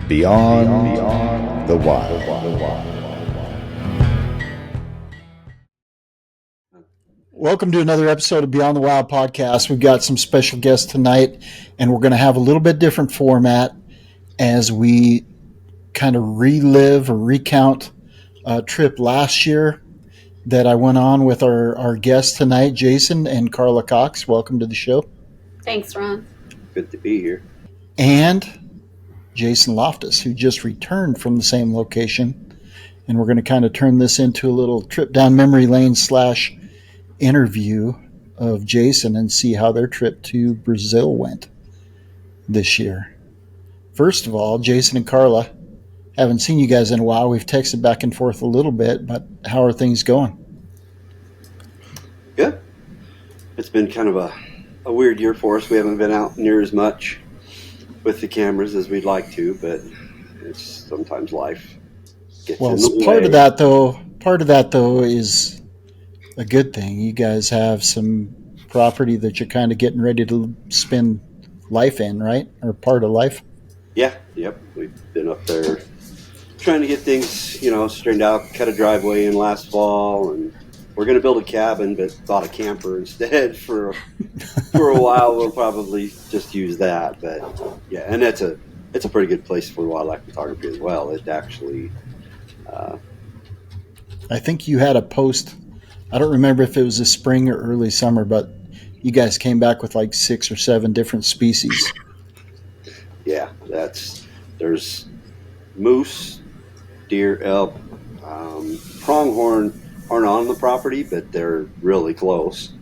Beyond the Wild. Welcome to another episode of Beyond the Wild podcast. We've got some special guests tonight, and we're going to have a little bit different format as we kind of relive or recount a trip last year that I went on with our guests tonight, Jason and Karla Cox. Welcome to the show. Thanks, Ron. Good to be here. And Jason Loftus, who just returned from the same location. And we're going to kind of turn this into a little trip down memory lane / interview of Jason and see how their trip to Brazil went this year. First of all, Jason and Karla, haven't seen you guys in a while. We've texted back and forth a little bit, but how are things going? Good. It's been kind of a weird year for us. We haven't been out near as much with the cameras as we'd like to, but it's sometimes life gets in the way. Part of that though is a good thing. You guys have some property that you're kind of getting ready to spend life in, right? Or part of life? Yeah, yep. We've been up there trying to get things, straightened out, cut a driveway in last fall, and we're going to build a cabin, but bought a camper instead for a while. We'll probably just use that, but yeah, and it's a pretty good place for wildlife photography as well. It actually, I think you had a post. I don't remember if it was the spring or early summer, but you guys came back with like 6 or 7 different species. Yeah, there's moose, deer, elk, pronghorn aren't on the property, but they're really close.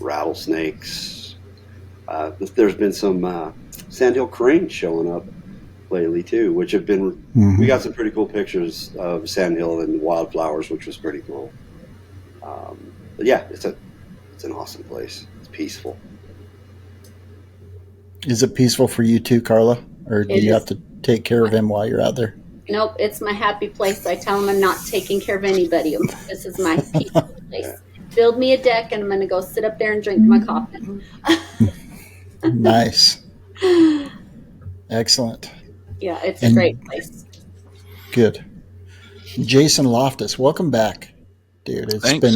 Rattlesnakes. There's been some sandhill cranes showing up lately too, which have been. Mm-hmm. We got some pretty cool pictures of sandhill and wildflowers, which was pretty cool. But yeah, it's an awesome place. It's peaceful. Is it peaceful for you too, Karla, or do you have to take care of him while you're out there? Nope, it's my happy place. I tell him I'm not taking care of anybody. This is my peaceful place. Yeah. Build me a deck, and I'm going to go sit up there and drink my coffee. Nice. Excellent. Yeah, it's a great place. Good. Jason Loftus, welcome back, dude. It's Thanks.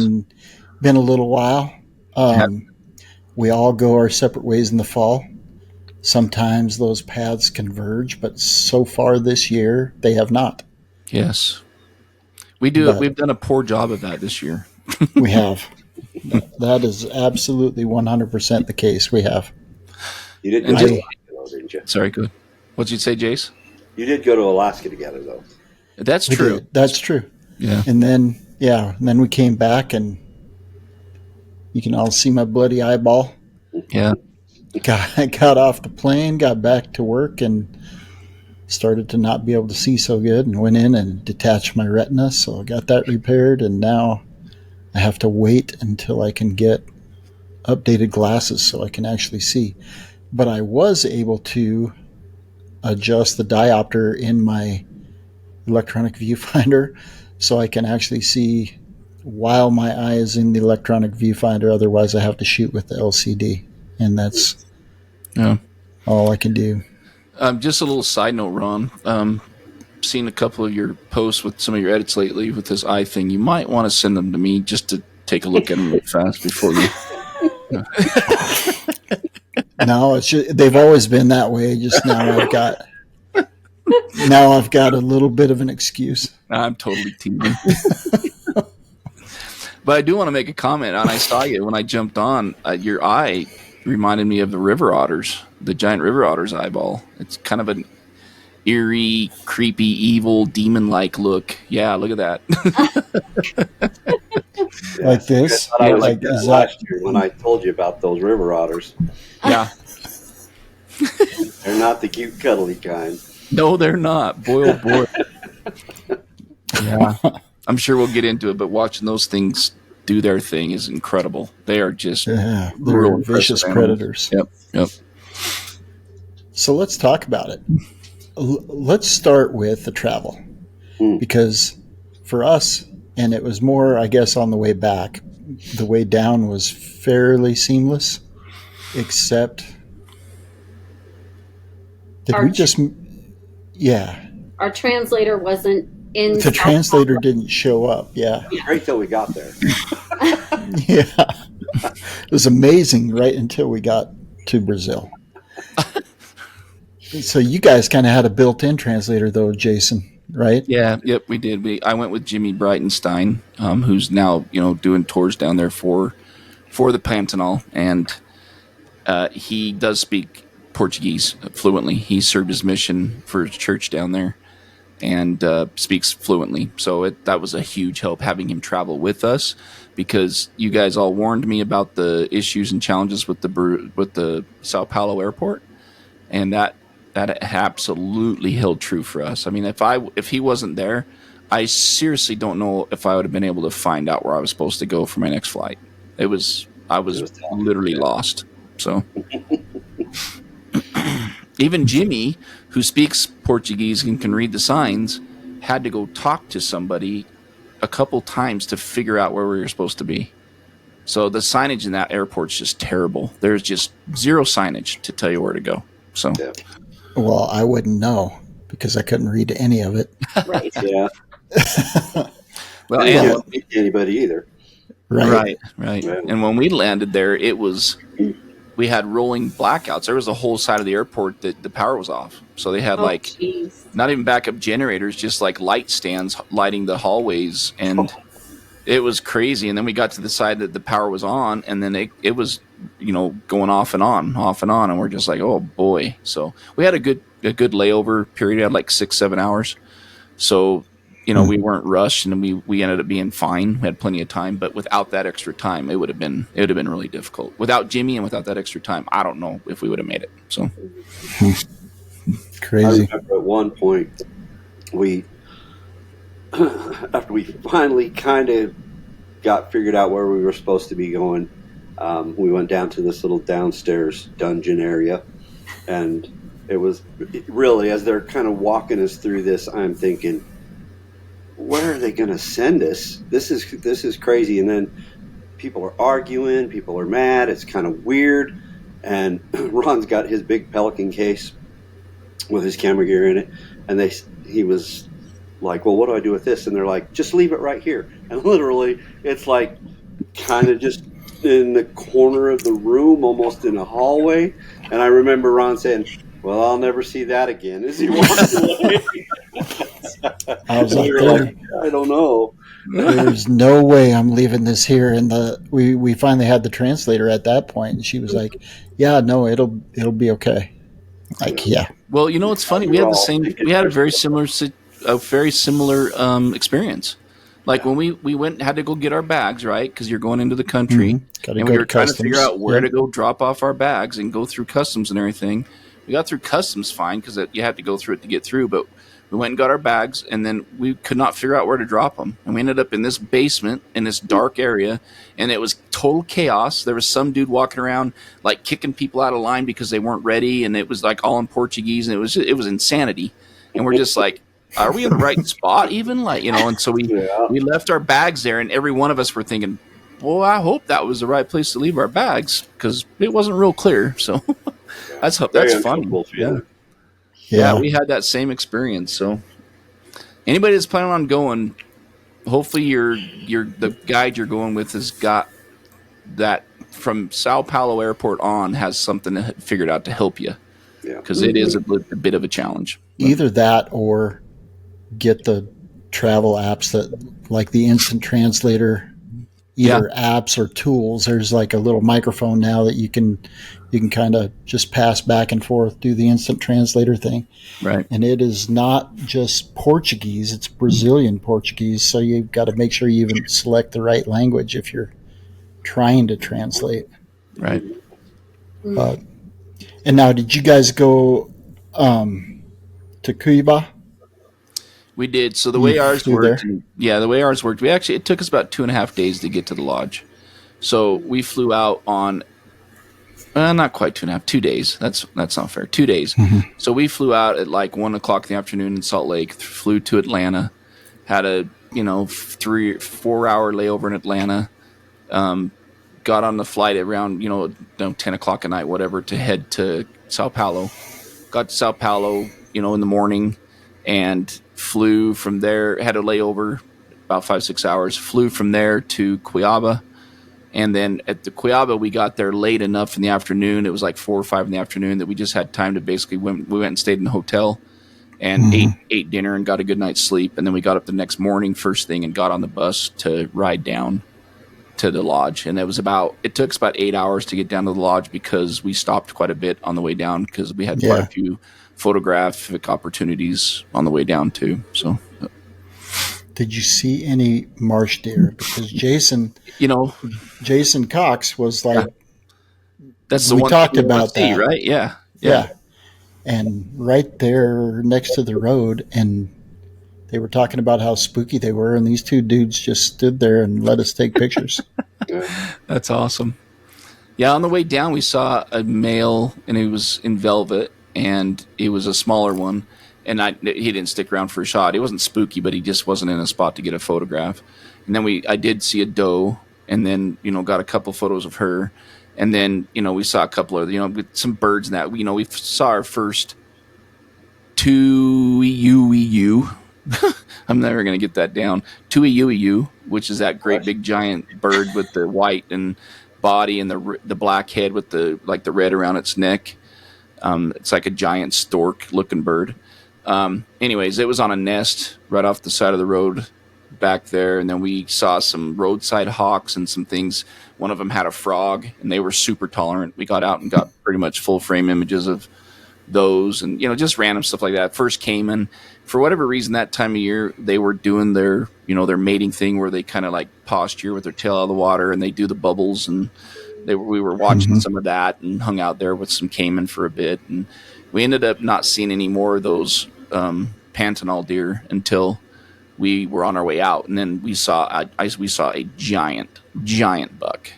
been a little while. We all go our separate ways in the fall. Sometimes those paths converge, but so far this year, they have not. Yes. We've done a poor job of that this year. We have. That is absolutely 100% the case. We have. You did go to Alaska, though, didn't you? Sorry, good. What'd you say, Jace? You did go to Alaska together, though. That's true. That's true. Yeah. And then we came back, and you can all see my bloody eyeball. Yeah. Got off the plane, got back to work, and started to not be able to see so good, and went in and detached my retina, so I got that repaired, and now I have to wait until I can get updated glasses so I can actually see. But I was able to adjust the diopter in my electronic viewfinder so I can actually see while my eye is in the electronic viewfinder. Otherwise, I have to shoot with the LCD, and that's all I can do. Just a little side note, Ron. Seen a couple of your posts with some of your edits lately with this eye thing. You might want to send them to me just to take a look at them real fast before you. No, they've always been that way. Just now I've got a little bit of an excuse. I'm totally teasing. But I do want to make a comment. And I saw you when I jumped on. Your eye reminded me of the river otters, the giant river otter's eyeball. It's kind of an eerie, creepy, evil, demon-like look. Yeah, look at that. Like this? I was like that last year when I told you about those river otters. Yeah. They're not the cute, cuddly kind. No, they're not. Boy, oh boy. Yeah. I'm sure we'll get into it, but watching those things do their thing is incredible. They are just they're vicious predators. Yep. So let's talk about it. Let's start with the travel. Because for us, and it was more, I guess, on the way back, the way down was fairly seamless, except Did Our, we just? Yeah, our translator wasn't in. the translator didn't show up. Yeah, Right till we got there. yeah. It was amazing right until we got to Brazil. So you guys kind of had a built-in translator, though, Jason, right? Yeah, yep, we did. I went with Jimmy Breitenstein, who's now doing tours down there for the Pantanal, and he does speak Portuguese fluently. He served his mission for his church down there and speaks fluently. So that was a huge help having him travel with us, because you guys all warned me about the issues and challenges with the Sao Paulo airport, and that absolutely held true for us. I mean, if he wasn't there, I seriously don't know if I would have been able to find out where I was supposed to go for my next flight. I was literally lost. So even Jimmy, who speaks Portuguese and can read the signs, had to go talk to somebody a couple times to figure out where we were supposed to be. So the signage in that airport's just terrible. There's just zero signage to tell you where to go. So, Yeah. Well, I wouldn't know because I couldn't read any of it. Right. Yeah. well, I and can't speak to anybody either. Right. Yeah. And when we landed there, we had rolling blackouts. There was a whole side of the airport that the power was off. So they had Geez. not even backup generators, just like light stands lighting the hallways, and it was crazy. And then we got to the side that the power was on, and then it was going off and on, and we're just like, oh boy. So we had a good layover period. We had like 6-7 hours. So we weren't rushed, and we ended up being fine. We had plenty of time, but without that extra time, it would have been really difficult. Without Jimmy and without that extra time, I don't know if we would have made it. So Crazy. I remember at one point we after we finally kind of got figured out where we were supposed to be going, we went down to this little downstairs dungeon area, and it was really, as they're kind of walking us through this, I'm thinking, where are they going to send us? This is crazy. And then people are arguing, people are mad, it's kind of weird, and Ron's got his big Pelican case with his camera gear in it, and he was like, well, what do I do with this? And they're like, just leave it right here. And literally, it's like kind of just in the corner of the room, almost in a hallway. And I remember Ron saying, well, I'll never see that again, as he walked away. I was like, I don't know. There's no way I'm leaving this here. And we finally had the translator at that point, and she was like, yeah, no, it'll be okay. Like, yeah. Well, it's funny. We had a very similar experience. Like when we went, had to go get our bags, right? Because you're going into the country, and we were trying to figure out where to go drop off our bags and go through customs and everything. We got through customs fine because you have to go through it to get through, but we went and got our bags, and then we could not figure out where to drop them. And we ended up in this basement in this dark area, and it was total chaos. There was some dude walking around like kicking people out of line because they weren't ready, and it was like all in Portuguese, and it was insanity. And we're just like, are we in the right spot even? Like, and so we left our bags there, and every one of us were thinking, well, I hope that was the right place to leave our bags, because it wasn't real clear. So that's funny. Yeah, we had that same experience. So anybody that's planning on going, hopefully the guide you're going with has got that from Sao Paulo airport on, has something figured out to help you. Yeah, because it is a bit of a challenge. Either that or get the travel apps that, like the instant translator, either apps or tools. There's like a little microphone now that you can kind of just pass back and forth, do the instant translator thing. Right. And it is not just Portuguese, it's Brazilian Portuguese. So you've got to make sure you even select the right language if you're trying to translate. Right. And now, did you guys go to Cuba? We did. So the way ours worked, it took us about 2.5 days to get to the lodge. So we flew out on, not quite 2.5, 2 days. That's not fair. 2 days. Mm-hmm. So we flew out at like 1:00 in the afternoon in Salt Lake, flew to Atlanta, had a 3-4 hour layover in Atlanta, got on the flight around 10 o'clock at night, whatever, to head to Sao Paulo. got to Sao Paulo, in the morning, and flew from there. Had a layover about 5-6 hours. Flew from there to Cuiabá, and then at the Cuiabá we got there late enough in the afternoon. It was like 4 or 5 in the afternoon that we just had time to basically we went and stayed in the hotel and ate dinner and got a good night's sleep. And then we got up the next morning first thing and got on the bus to ride down to the lodge. And it took us about 8 hours to get down to the lodge because we stopped quite a bit on the way down because we had quite a few photographic opportunities on the way down too. So did you see any marsh deer? Because Jason Cox was like, that's the we one talked about see, that, right? Yeah. And right there next to the road, and they were talking about how spooky they were, and these two dudes just stood there and let us take pictures. That's awesome. Yeah, on the way down we saw a male, and he was in velvet, and he was a smaller one, and he didn't stick around for a shot. It wasn't spooky, but he just wasn't in a spot to get a photograph. And then I did see a doe, and then got a couple photos of her. And then, we saw a couple of, with some birds and that. We saw our first tuiuiu. I'm never going to get that down. Tuiuiu, which is that great big giant bird with the white and body and the black head with the red around its neck. It's like a giant stork-looking bird. Anyways, it was on a nest right off the side of the road back there, and then we saw some roadside hawks and some things. One of them had a frog, and they were super tolerant. We got out and got pretty much full frame images of those, and just random stuff like that. First caiman, for whatever reason, that time of year they were doing their their mating thing where they kind of like posture with their tail out of the water and they do the bubbles, and we were watching some of that and hung out there with some caiman for a bit, and we ended up not seeing any more of those Pantanal deer until we were on our way out, and then we saw a giant buck,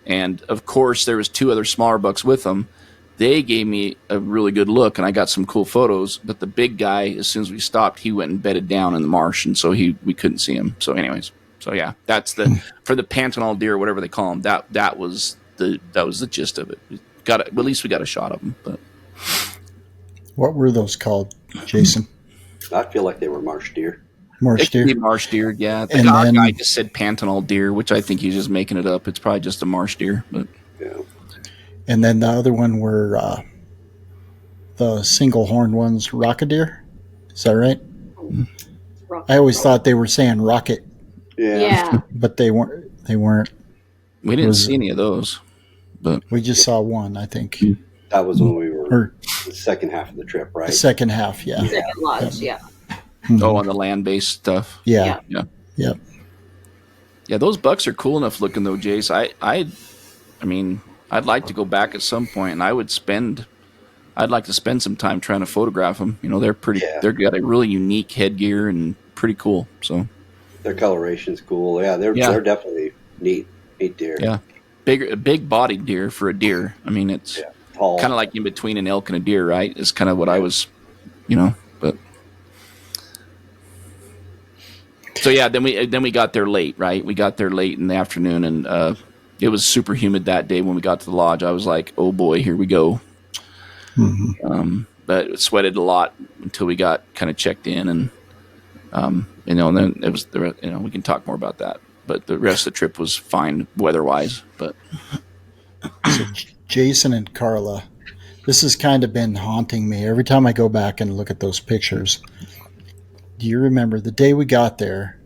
and of course there was 2 other smaller bucks with them. They gave me a really good look, and I got some cool photos. But the big guy, as soon as we stopped, he went and bedded down in the marsh, and so we couldn't see him. So, anyways, yeah, that's for the Pantanal deer, whatever they call them. That was the gist of it. At least we got a shot of them. But what were those called, Jason? I feel like they were marsh deer. Marsh deer. Marsh deer, yeah. The guy just said Pantanal deer, which I think he's just making it up. It's probably just a marsh deer, but yeah. And then the other one were the single horn ones, rocket deer. Is that right? I always thought they were saying rocket. Yeah. But they weren't. We didn't see any of those. But we just saw one, I think. That was when we were the second half of the trip, right? The second half, yeah. Second lodge, yeah. Oh, on the land-based stuff. Yeah. Yeah, those bucks are cool enough looking though, Jace. I mean, I'd like to go back at some point, and I'd like to spend some time trying to photograph them. They're pretty. Yeah. They've got a really unique headgear and pretty cool. So their coloration's cool. Yeah, they're definitely neat deer. Yeah, big bodied deer for a deer. I mean, it's kind of like in between an elk and a deer, right? Is kind of what I was, But so yeah, then we got there late, right? We got there late in the afternoon, and it was super humid that day when we got to the lodge. I was like, oh boy, here we go. But it sweated a lot until we got kind of checked in, and and then it was we can talk more about that. But the rest of the trip was fine weather-wise. But so Jason and Karla, this has kind of been haunting me every time I go back and look at those pictures. Do you remember the day we got there?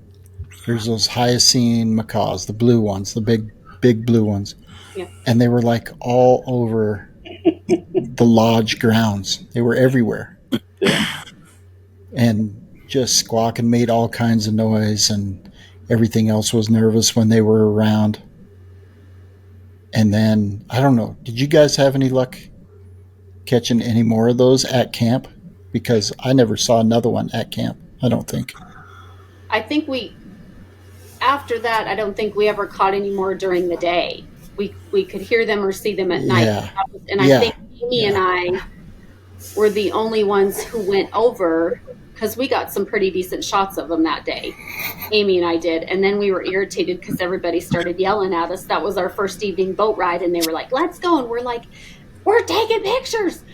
There's those hyacinth macaws, the blue ones, the big blue ones. Yeah. And they were like all over the lodge grounds. They were everywhere. Yeah. And just squawking, made all kinds of noise, and everything else was nervous when they were around. And then, I don't know, did you guys have any luck catching any more of those at camp? Because I never saw another one at camp, I don't think. I think after that, I don't think we ever caught any more during the day. We could hear them or see them at night. Yeah. And I think Amy and I were the only ones who went over, because we got some pretty decent shots of them that day. Amy and I did. And then we were irritated because everybody started yelling at us. That was our first evening boat ride, and they were like, let's go. And we're like, we're taking pictures.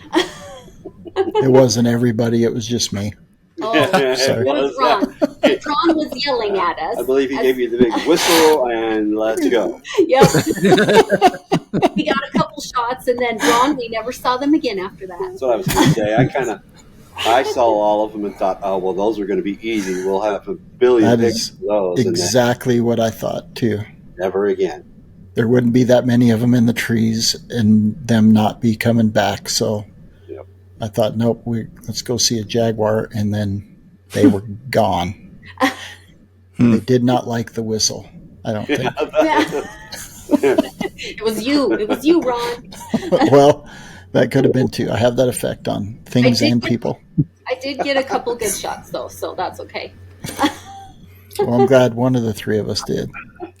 It wasn't everybody. It was just me. Oh, Sorry. it was Ron. Ron was yelling at us. I believe he gave you the big whistle and let's go. Yep. We got a couple shots, and then Ron, we never saw them again after that. That's what I was going to say. I saw all of them and thought, oh, well, those are going to be easy. We'll have a billion That pictures is of those. exactly what I thought too. Never again. There wouldn't be that many of them in the trees and them not be coming back. So Yep. I thought, nope, let's go see a jaguar. And then they were gone. They did not like the whistle, I don't think. It was you. It was you, Ron. Well, that could have been too. I have that effect on things and people. I did get a couple good shots, though, so that's okay. Well, I'm glad one of the three of us did.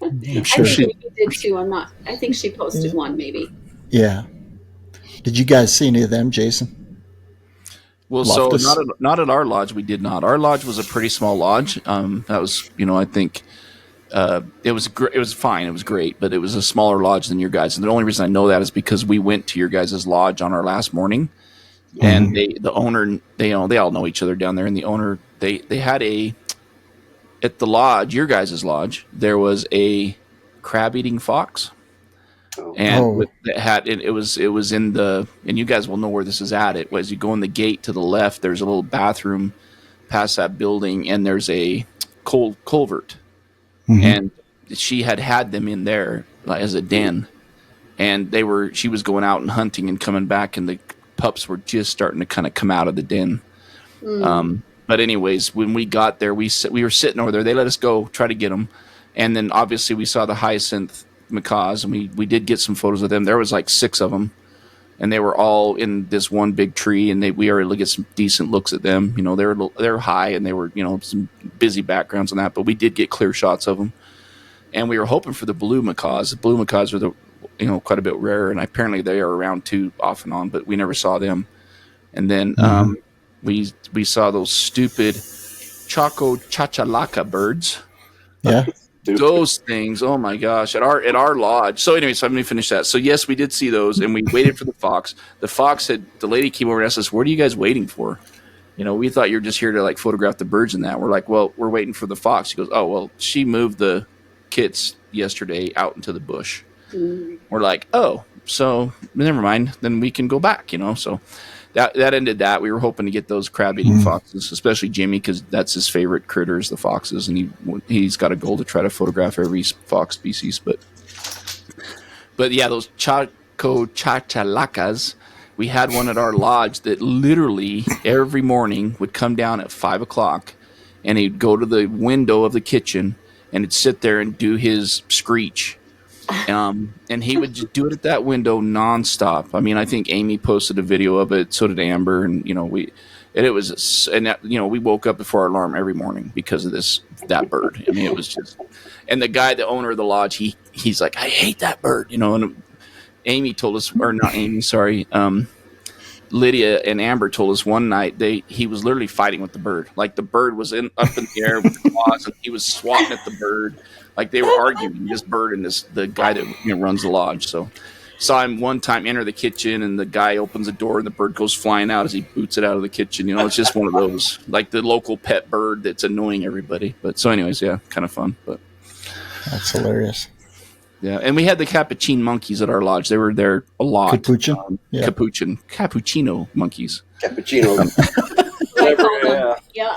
I'm sure I think you did too. I think she posted one, maybe. Yeah. Did you guys see any of them, Jason? Well, Loftus? so not at our lodge. We did not. Our lodge was a pretty small lodge. That was, I think it was fine. It was great, but it was a smaller lodge than your guys. And the only reason I know that is because we went to your guys' lodge on our last morning, and the owner, they all know each other down there. And the owner, they had at the lodge, your guys' lodge, there was a crab-eating fox. And it was in the, and you guys will know where this is at. It was, you go in the gate to the left, there's a little bathroom past that building, and there's a culvert. And she had them in there as a den, and she was going out and hunting and coming back, and the pups were just starting to kind of come out of the den. But anyways, when we got there, we were sitting over there. They let us go try to get them, and then obviously we saw the hyacinth macaws, and we did get some photos of them. There was like 6 of them, and they were all in this one big tree, and we were able to get some decent looks at them. They were high, and they were some busy backgrounds on that, but we did get clear shots of them. And we were hoping for the blue macaws. The blue macaws are quite a bit rarer, and apparently they are around too off and on, but we never saw them. And then we saw those stupid Chaco chachalaca birds. Yeah. Those things, oh my gosh, at our lodge. So anyway, so let me finish that. So yes, we did see those, and we waited for the fox. The lady came over and asked us, "What are you guys waiting for?" We thought you were just here to like photograph the birds and that. We're like, well, we're waiting for the fox. She goes, oh, well, she moved the kits yesterday out into the bush. We're like, oh, so never mind. Then we can go back, So that ended that. We were hoping to get those crab-eating foxes, especially Jimmy, because that's his favorite critters, the foxes, and he's got a goal to try to photograph every fox species. But yeah, those Chaco chachalacas, we had one at our lodge that literally every morning would come down at 5 o'clock, and he'd go to the window of the kitchen, and he'd sit there and do his screech. And he would just do it at that window nonstop. I mean, I think Amy posted a video of it. So did Amber. And, we woke up before our alarm every morning because of that bird. I mean, it was just, and the guy, the owner of the lodge, he's like, I hate that bird, and Amy told us, or not Amy, sorry. Lydia and Amber told us one night he was literally fighting with the bird. Like the bird was up in the air with the claws, and he was swatting at the bird. Like they were arguing, this bird and the guy that runs the lodge. So saw him one time enter the kitchen, and the guy opens the door, and the bird goes flying out as he boots it out of the kitchen. It's just one of those, like the local pet bird that's annoying everybody. But so anyways, yeah, kind of fun. But that's hilarious. Yeah, and we had the capuchin monkeys at our lodge. They were there a lot. Capuchin? Cappuccino monkeys. Cappuccino. Yeah.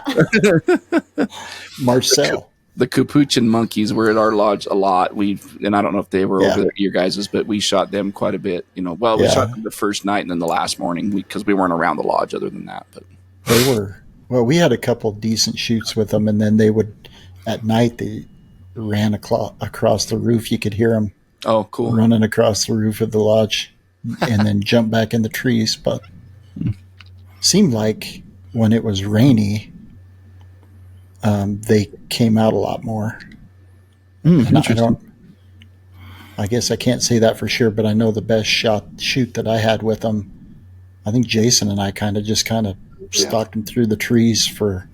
Marcel. The Capuchin monkeys were at our lodge a lot. And I don't know if they were over there at your guys's, but we shot them quite a bit. We shot them the first night and then the last morning because we weren't around the lodge other than that. But they were. Well, we had a couple decent shoots with them, and then they would at night they ran across the roof. You could hear them. Oh, cool! Running across the roof of the lodge, and then jump back in the trees. But seemed like when it was rainy, they came out a lot more. I guess I can't say that for sure, but I know the best shoot that I had with them. I think Jason and I kind of stalked them through the trees for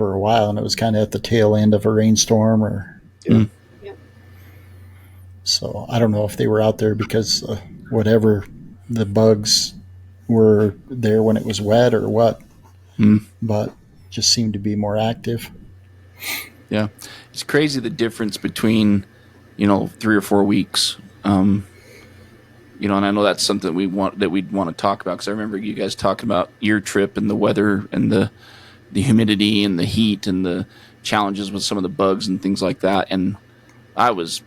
a while, and it was kind of at the tail end of a rainstorm So I don't know if they were out there because whatever the bugs were there when it was wet or what, Mm. but just seemed to be more active. Yeah, it's crazy the difference between 3 or 4 weeks. And I know that's something we'd want to talk about, because I remember you guys talking about your trip and the weather and the humidity and the heat and the challenges with some of the bugs and things like that. And I was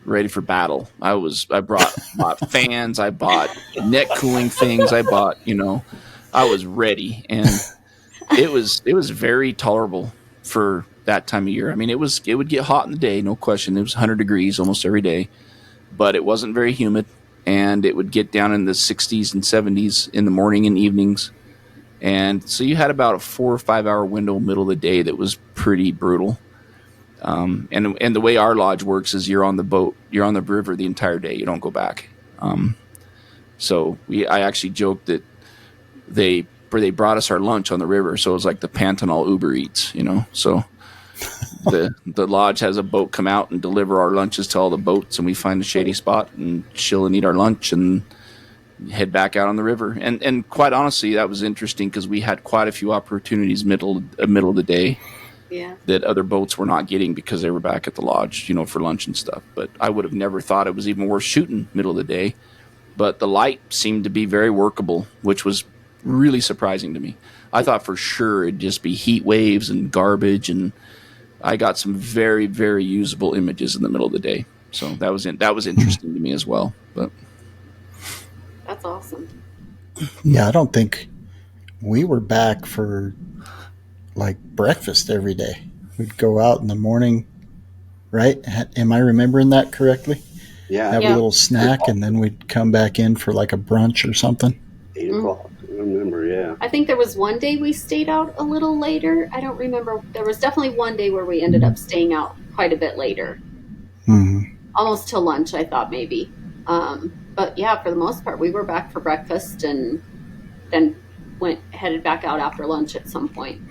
ready for battle. I bought fans, I bought neck cooling things, I was ready, and it was very tolerable for that time of year. I mean, it would get hot in the day, no question. It was 100 degrees almost every day, but it wasn't very humid, and it would get down in the 60s and 70s in the morning and evenings. And so you had about a 4 or 5 hour window middle of the day that was pretty brutal. And the way our lodge works is you're on the boat, you're on the river the entire day. You don't go back. So I actually joked that they brought us our lunch on the river, so it was like the Pantanal Uber Eats, So the lodge has a boat come out and deliver our lunches to all the boats, and we find a shady spot and chill and eat our lunch and head back out on the river. And quite honestly, that was interesting because we had quite a few opportunities middle of the day. Yeah. That other boats were not getting because they were back at the lodge, for lunch and stuff. But I would have never thought it was even worth shooting middle of the day. But the light seemed to be very workable, which was really surprising to me. I thought for sure it'd just be heat waves and garbage, and I got some very, very usable images in the middle of the day. So that was interesting to me as well. But that's awesome. Yeah, I don't think we were back for like breakfast every day. We'd go out in the morning, right? Am I remembering that correctly? Yeah. Have a little snack, and then we'd come back in for like a brunch or something. 8 o'clock. I remember, yeah. I think there was one day we stayed out a little later. I don't remember. There was definitely one day where we ended up staying out quite a bit later. Mm-hmm. Almost till lunch, I thought maybe. But yeah, for the most part, we were back for breakfast and then headed back out after lunch at some point.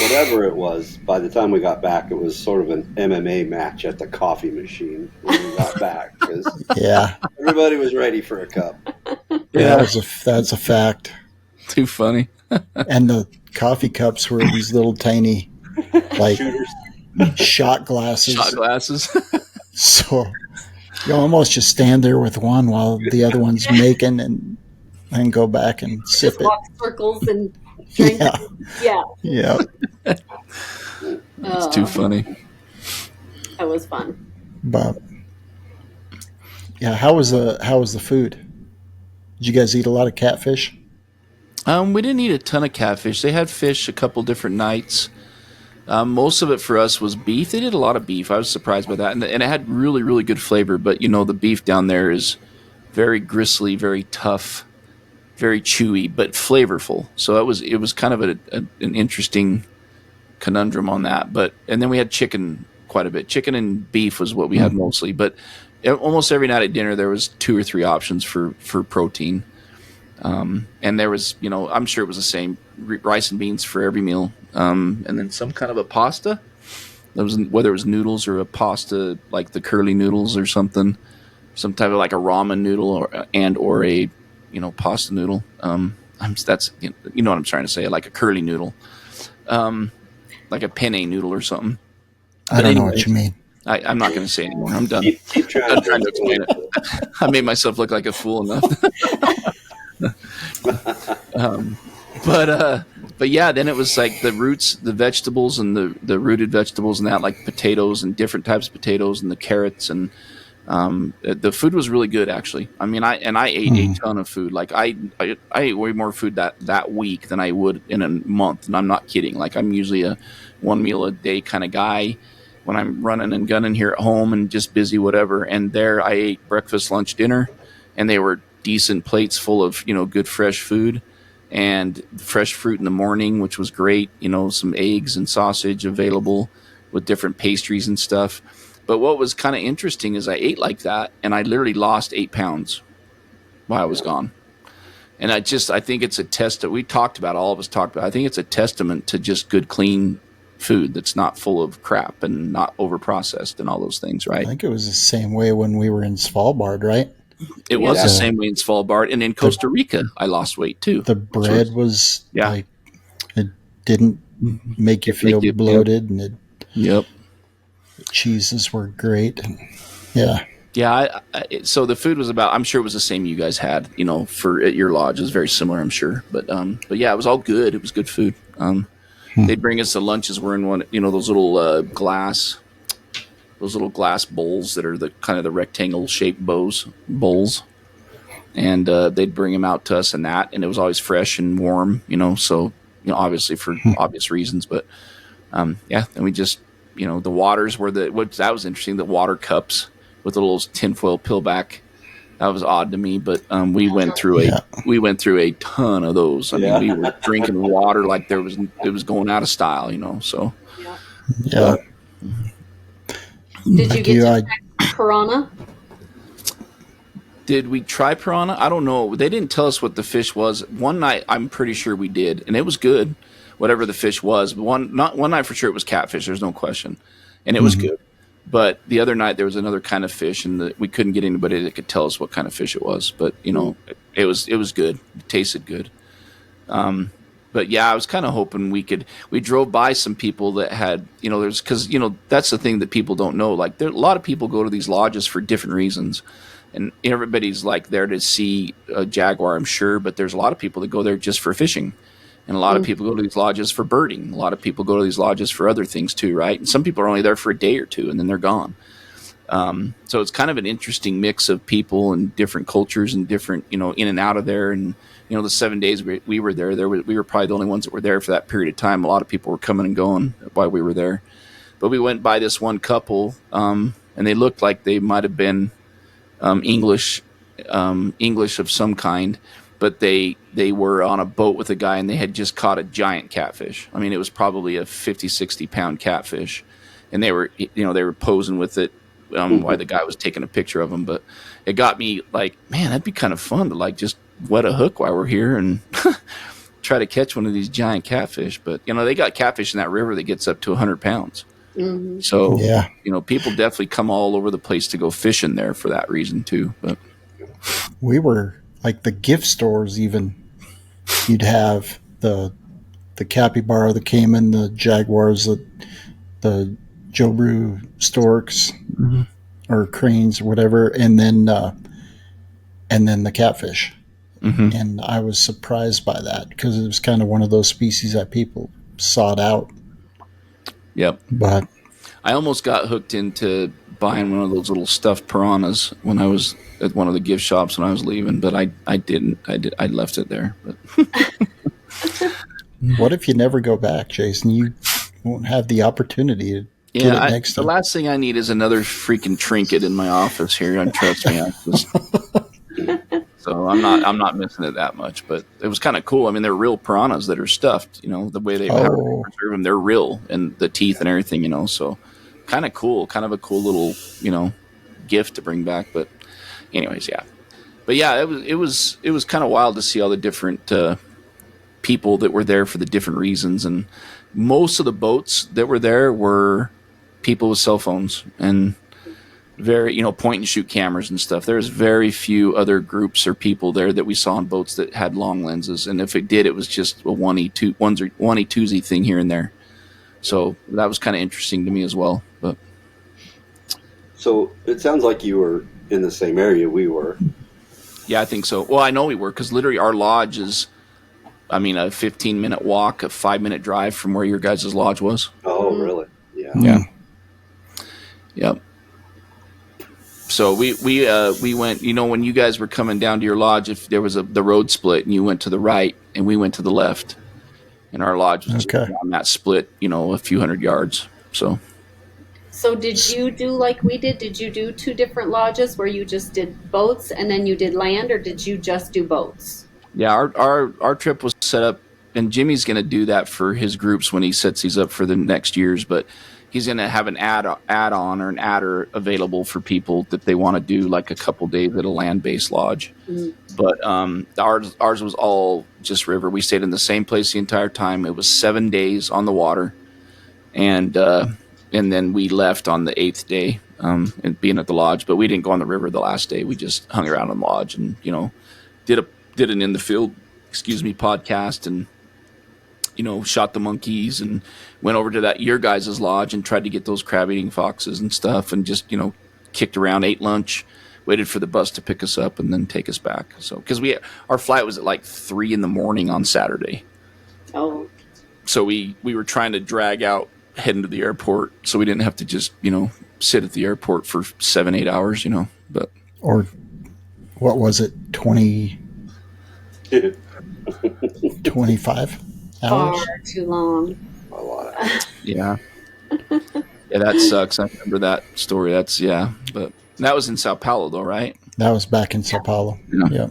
Whatever it was, by the time we got back, it was sort of an MMA match at the coffee machine when we got back, because everybody was ready for a cup. Yeah, that's a fact. Too funny. And the coffee cups were these little tiny, like Shooters. shot glasses. Shot glasses. So you almost just stand there with one while the other one's making, and then go back and sip just it. walk circles and drink. Yeah. It's too funny. That was fun. But yeah, how was the food? Did you guys eat a lot of catfish? We didn't eat a ton of catfish. They had fish a couple different nights. Most of it for us was beef. They did a lot of beef. I was surprised by that, and it had really, really good flavor. But the beef down there is very gristly, very tough, very chewy, but flavorful. So it was kind of an interesting conundrum on that. And then we had chicken quite a bit. Chicken and beef was what we had mostly. But almost every night at dinner there was 2 or 3 options for protein. And there was, I'm sure it was the same rice and beans for every meal. And then some kind of a pasta. Whether it was noodles or a pasta, like the curly noodles or something, some type of like a ramen noodle or a, pasta noodle. That's, what I'm trying to say, like a curly noodle, like a penne noodle or something. I don't know what you mean. I'm not going to say anymore. I'm done. Keep trying I'm trying to explain it. I made myself look like a fool enough. But yeah, then it was like the roots, the vegetables, and the rooted vegetables, and that, like potatoes and different types of potatoes, and the carrots, and the food was really good, actually. I mean, I ate a ton of food. Like I ate way more food that week than I would in a month, and I'm not kidding. Like I'm usually a 1 meal a day kind of guy when I'm running and gunning here at home and just busy, whatever. And there I ate breakfast, lunch, dinner, and they were decent plates full of, good fresh food and fresh fruit in the morning, which was great. Some eggs and sausage available with different pastries and stuff. But what was kind of interesting is I ate like that, and I literally lost 8 pounds while I was gone. And I think it's a test that all of us talked about. I think it's a testament to just good, clean food that's not full of crap and not over processed and all those things, right? I think it was the same way when we were in Svalbard, right? It was the same way in Svalbard, and in Costa Rica, I lost weight too. The bread was like, it didn't make you feel bloated, and the cheeses were great. And, so the food was about. I'm sure it was the same you guys had, for at your lodge. It was very similar, I'm sure. But yeah, it was all good. It was good food. They'd bring us the lunches. We're in one, those little glass bowls that are the kind of the rectangle shaped bowls, and they'd bring them out to us in that, and it was always fresh and warm, so obviously for obvious reasons, but and we just the waters were that was interesting, the water cups with the little tinfoil pillback. That was odd to me, but we went through a ton of those. I mean, we were drinking water like it was going out of style, so Did you get to try piranha? Did we try piranha? I don't know. They didn't tell us what the fish was. One night, I'm pretty sure we did, and it was good, whatever the fish was. One night for sure it was catfish. There's no question, and it was good. But the other night there was another kind of fish, and we couldn't get anybody that could tell us what kind of fish it was. But it was good. It tasted good. But yeah, I was kind of hoping we drove by some people that had, because that's the thing that people don't know. Like a lot of people go to these lodges for different reasons, and everybody's like there to see a jaguar, I'm sure. But there's a lot of people that go there just for fishing, and a lot of people go to these lodges for birding. A lot of people go to these lodges for other things too, right? And some people are only there for a day or two, and then they're gone. So it's kind of an interesting mix of people and different cultures and different, in and out of there. And the 7 days we were there, we were probably the only ones that were there for that period of time. A lot of people were coming and going while we were there. But we went by this one couple, and they looked like they might have been English of some kind. But they were on a boat with a guy, and they had just caught a giant catfish. I mean, it was probably a 50, 60-pound catfish. And they were posing with it while the guy was taking a picture of them. But it got me like, man, that'd be kind of fun to just wet a hook while we're here and try to catch one of these giant catfish. But, they got catfish in that river that gets up to 100 pounds. Mm-hmm. So, people definitely come all over the place to go fishing there for that reason too. But we were like the gift stores, even you'd have the capybara, the caiman, the jaguars, the Jobru storks or cranes or whatever, and then the catfish. Mm-hmm. And I was surprised by that because it was kind of one of those species that people sought out. Yep. But I almost got hooked into buying one of those little stuffed piranhas when I was at one of the gift shops when I was leaving, but I didn't. I left it there. But what if you never go back, Jason? You won't have the opportunity to get it next time. The last thing I need is another freaking trinket in my office here. And trust me, so I'm not missing it that much. But it was kind of cool. I mean, they're real piranhas that are stuffed. The way they preserve them, they're real, and the teeth and everything. So kind of cool. Kind of a cool little gift to bring back. But anyways, yeah. But yeah, it was kind of wild to see all the different people that were there for the different reasons, and most of the boats that were there were people with cell phones and very point and shoot cameras and stuff. There's very few other groups or people there that we saw on boats that had long lenses, and if it did, it was just a onesie twosie thing here and there. So that was kind of interesting to me as well. But so it sounds like you were in the same area we were. Yeah, I think so. Well, I know we were, because literally our lodge is, a 15-minute walk, a 5-minute drive from where your guys' lodge was. Oh, really? Yeah. Yeah. Yep. So we went, when you guys were coming down to your lodge, if there was the road split and you went to the right and we went to the left, and our lodge was just on that split, a few hundred yards. So did you do like we did? Did you do two different lodges where you just did boats and then you did land, or did you just do boats? Yeah, our trip was set up, and Jimmy's going to do that for his groups when he sets these up for the next years, but he's going to have an add-on or an adder available for people that they want to do like a couple days at a land-based lodge. Mm-hmm. But ours was all just river. We stayed in the same place the entire time. It was 7 days on the water, and and then we left on the 8th day, and being at the lodge. But we didn't go on the river the last day. We just hung around on the lodge and did an in the field, podcast, and shot the monkeys and went over to your guys' lodge and tried to get those crab eating foxes and stuff, and just kicked around, ate lunch, waited for the bus to pick us up and then take us back. So because our flight was at like 3 a.m. on Saturday. Oh. So we were trying to drag out heading to the airport so we didn't have to just sit at the airport for 7-8 hours, but Or what was it, 25 hours? Far too long. A lot. yeah. Yeah, that sucks. I remember that story. But that was in Sao Paulo though, right? That was back in Sao Paulo. Yeah.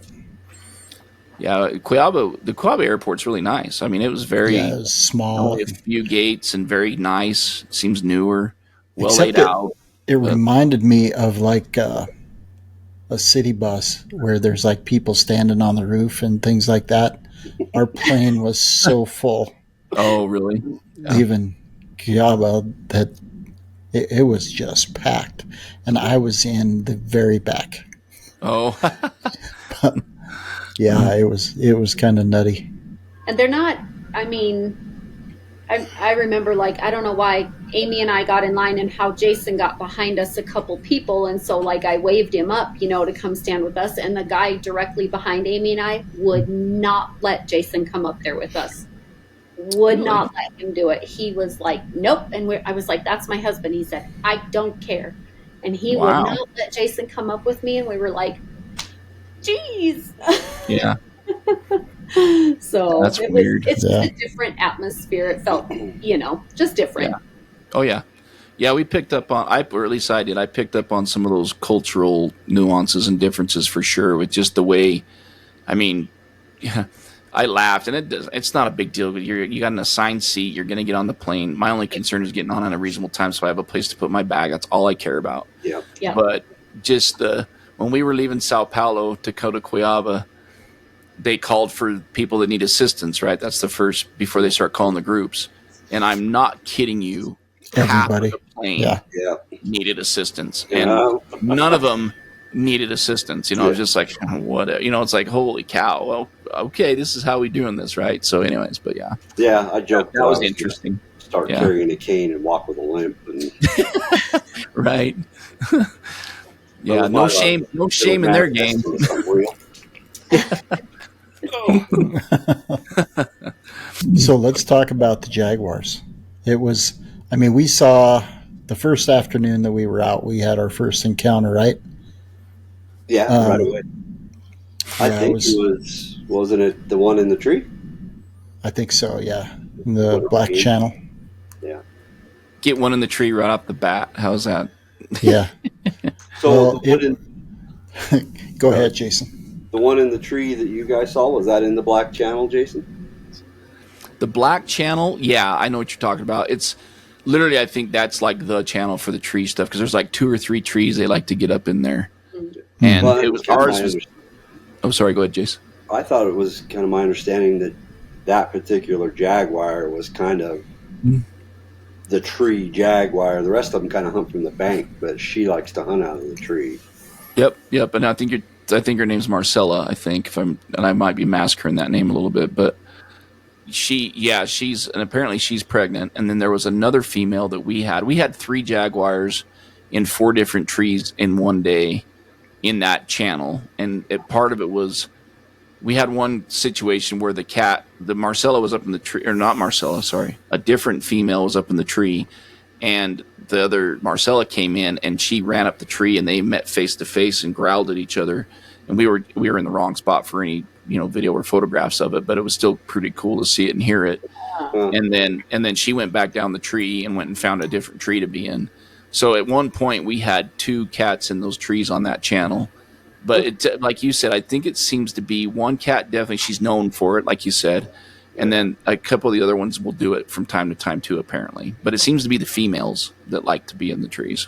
Yeah, the Cuiabá airport's really nice. I mean, it was very it was small. Only a few gates and very nice. Seems newer, well Except laid out. It reminded me of like a city bus where there's like people standing on the roof and things like that. Our plane was so full. Oh, really? Yeah. Even Cuiabá, that it was just packed, and I was in the very back. Oh. But, yeah, it was kind of nutty. And they're not, I mean, I remember, like, I don't know why Amy and I got in line and how Jason got behind us a couple people. And so, like, I waved him up, to come stand with us. And the guy directly behind Amy and I would not let Jason come up there with us. Would not let him do it. He was like, nope. And I was like, that's my husband. He said, I don't care. And he would not let Jason come up with me. And we were like, geez. Yeah. So that's weird. It's just a different atmosphere. It felt, just different. Yeah. Oh yeah. Yeah, we picked up on, or at least I did. I picked up on some of those cultural nuances and differences for sure. With just the way, I mean, yeah, I laughed, and it's not a big deal. But you got an assigned seat. You're going to get on the plane. My only concern is getting on at a reasonable time, so I have a place to put my bag. That's all I care about. Yeah. Yeah. But just when we were leaving Sao Paulo to go to Cuiabá, they called for people that need assistance, right? That's the first, before they start calling the groups. And I'm not kidding you. Everybody. Half of the plane needed assistance. And none of them needed assistance. I was just like, what? It's like, holy cow. Well, okay, this is how we doing this, right? So anyways, but yeah. Yeah, I joked. That was interesting. Start carrying a cane and walk with a limp. And right. Yeah, no shame in their game. So let's talk about the Jaguars. We saw the first afternoon that we were out, we had our first encounter, right? Yeah, right away. I think wasn't it the one in the tree? I think so, yeah. In the Black Channel. Yeah. Get one in the tree right off the bat. How's that? Yeah. So go ahead, Jason. The one in the tree that you guys saw, was that in the Black Channel, Jason? The Black Channel, yeah, I know what you're talking about. It's literally, I think that's like the channel for the tree stuff, because there's like 2 or 3 trees they like to get up in there. And it was ours. Oh, sorry, go ahead, Jason. I thought it was kind of my understanding that particular Jaguar was kind of the tree Jaguar. The rest of them kind of hunt from the bank, but she likes to hunt out of the tree. Yep. And I think her name's Marcella, I think, and I might be massacring that name a little bit, but she's apparently she's pregnant. And then there was another female that we had 3 Jaguars in 4 different trees in one day in that channel. And part of it was, we had one situation where the Marcella was up in the tree, or not Marcella, sorry, a different female was up in the tree, and the other Marcella came in and she ran up the tree, and they met face to face and growled at each other. And we were in the wrong spot for any video or photographs of it, but it was still pretty cool to see it and hear it. And then she went back down the tree and went and found a different tree to be in. So at one point we had 2 cats in those trees on that channel. But like you said, I think it seems to be one cat, definitely she's known for it, like you said. And then a couple of the other ones will do it from time to time too, apparently. But it seems to be the females that like to be in the trees.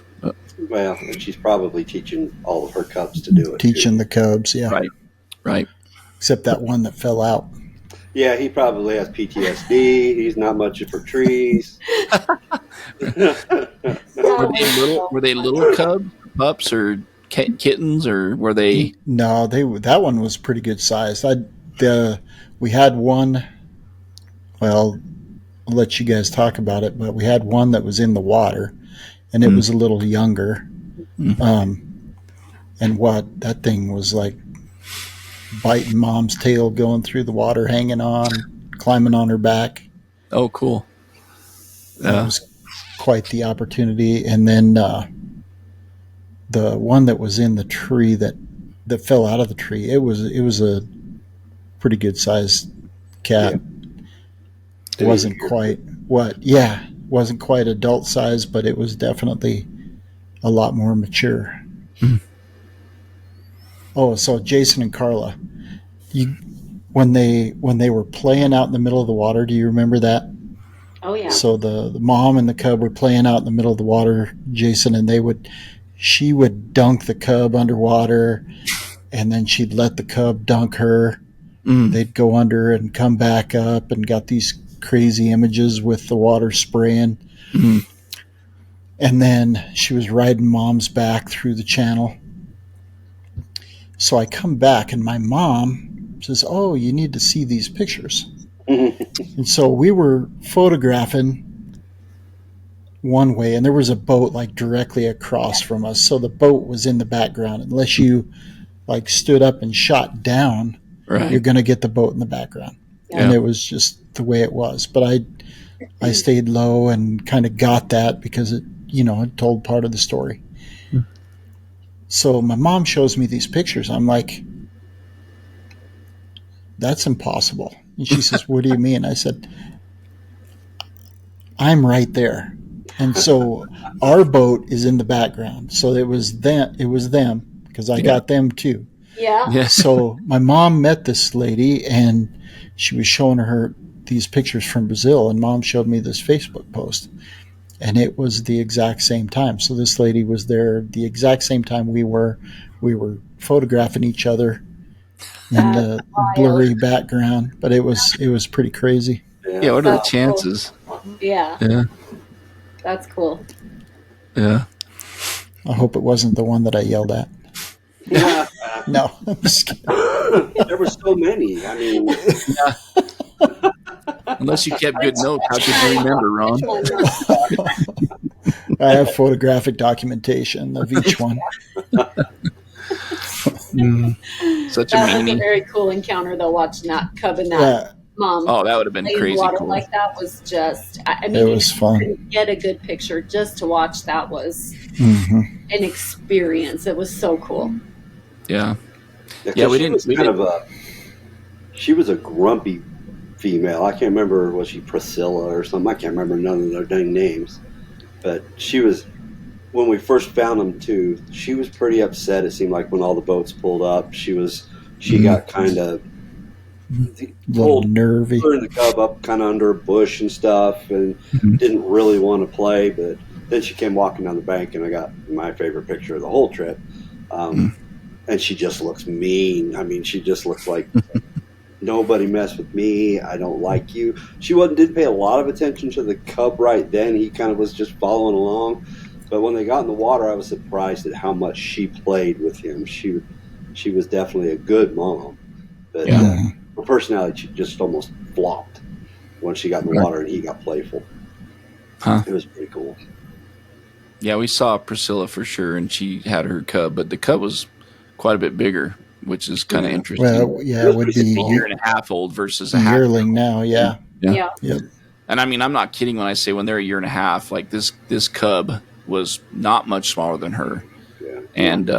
Well, and she's probably teaching all of her cubs to do it. Teaching the cubs, yeah. Right. Except that one that fell out. Yeah, he probably has PTSD. He's not much for trees. Were they little cubs, pups, or kittens, or were they? No, that one was pretty good size. We had one. Well, I'll let you guys talk about it, but we had one that was in the water, and it was a little younger. And what that thing was like, biting mom's tail, going through the water, hanging on, climbing on her back. Oh, cool. That was quite the opportunity. And then the one that was in the tree that fell out of the tree, it was a pretty good sized cat. Yeah. Wasn't quite wasn't quite adult size, but it was definitely a lot more mature. Oh, so Jason and Karla, when they were playing out in the middle of the water, do you remember that? Oh yeah. So the mom and the cub were playing out in the middle of the water, Jason, and she would dunk the cub underwater, and then she'd let the cub dunk her. They'd go under and come back up, and got these crazy images with the water spraying. And then she was riding mom's back through the channel. So I come back, and my mom says, "Oh, you need to see these pictures." And so we were photographing one way, and there was a boat like directly across from us. So the boat was in the background. Unless you like stood up and shot down, you're going to get the boat in the background. Yeah. And it was just the way it was. But I stayed low and kind of got that because it told part of the story. So my mom shows me these pictures. I'm like, that's impossible. And she says, "What do you mean?" I said, "I'm right there." And so our boat is in the background. So it was them because I got them too. Yeah. So my mom met this lady, and she was showing her these pictures from Brazil, and mom showed me this Facebook post. And it was the exact same time. So this lady was there the exact same time we were photographing each other in the blurry background. But it was pretty crazy. Yeah, what are the chances? Cool. Yeah. Yeah. That's cool. Yeah. I hope it wasn't the one that I yelled at. No, I'm just kidding. There were so many. I mean, unless you kept good notes, how could you remember, Ron? I have photographic documentation of each one. Such a That was meanie. a very cool encounter, though. Watching that cub and that mom. Oh, that would have been crazy water cool. like that was just. I mean, it was fun. You get a good picture just to watch. That was an experience. It was so cool. Yeah. Yeah, she was a grumpy female. I can't remember, was she Priscilla or something? I can't remember none of their dang names. But she was, when we first found them too, she was pretty upset. It seemed like when all the boats pulled up, she got kind of nervy. Turned the cub up kind of under a bush and stuff, and didn't really want to play. But then she came walking down the bank, and I got my favorite picture of the whole trip. And she just looks mean. I mean, she just looks like nobody mess with me. I don't like you. She didn't pay a lot of attention to the cub right then. He kind of was just following along. But when they got in the water, I was surprised at how much she played with him. She was definitely a good mom. But her personality, she just almost flopped when she got in the water and he got playful. It was pretty cool. Yeah, we saw Priscilla for sure, and she had her cub, but the cub was quite a bit bigger, which is kind of interesting. Well, yeah, it would be a year and a half old versus a yearling now. Yeah. Yeah. And I mean, I'm not kidding when I say when they're a year and a half. Like this cub was not much smaller than her, and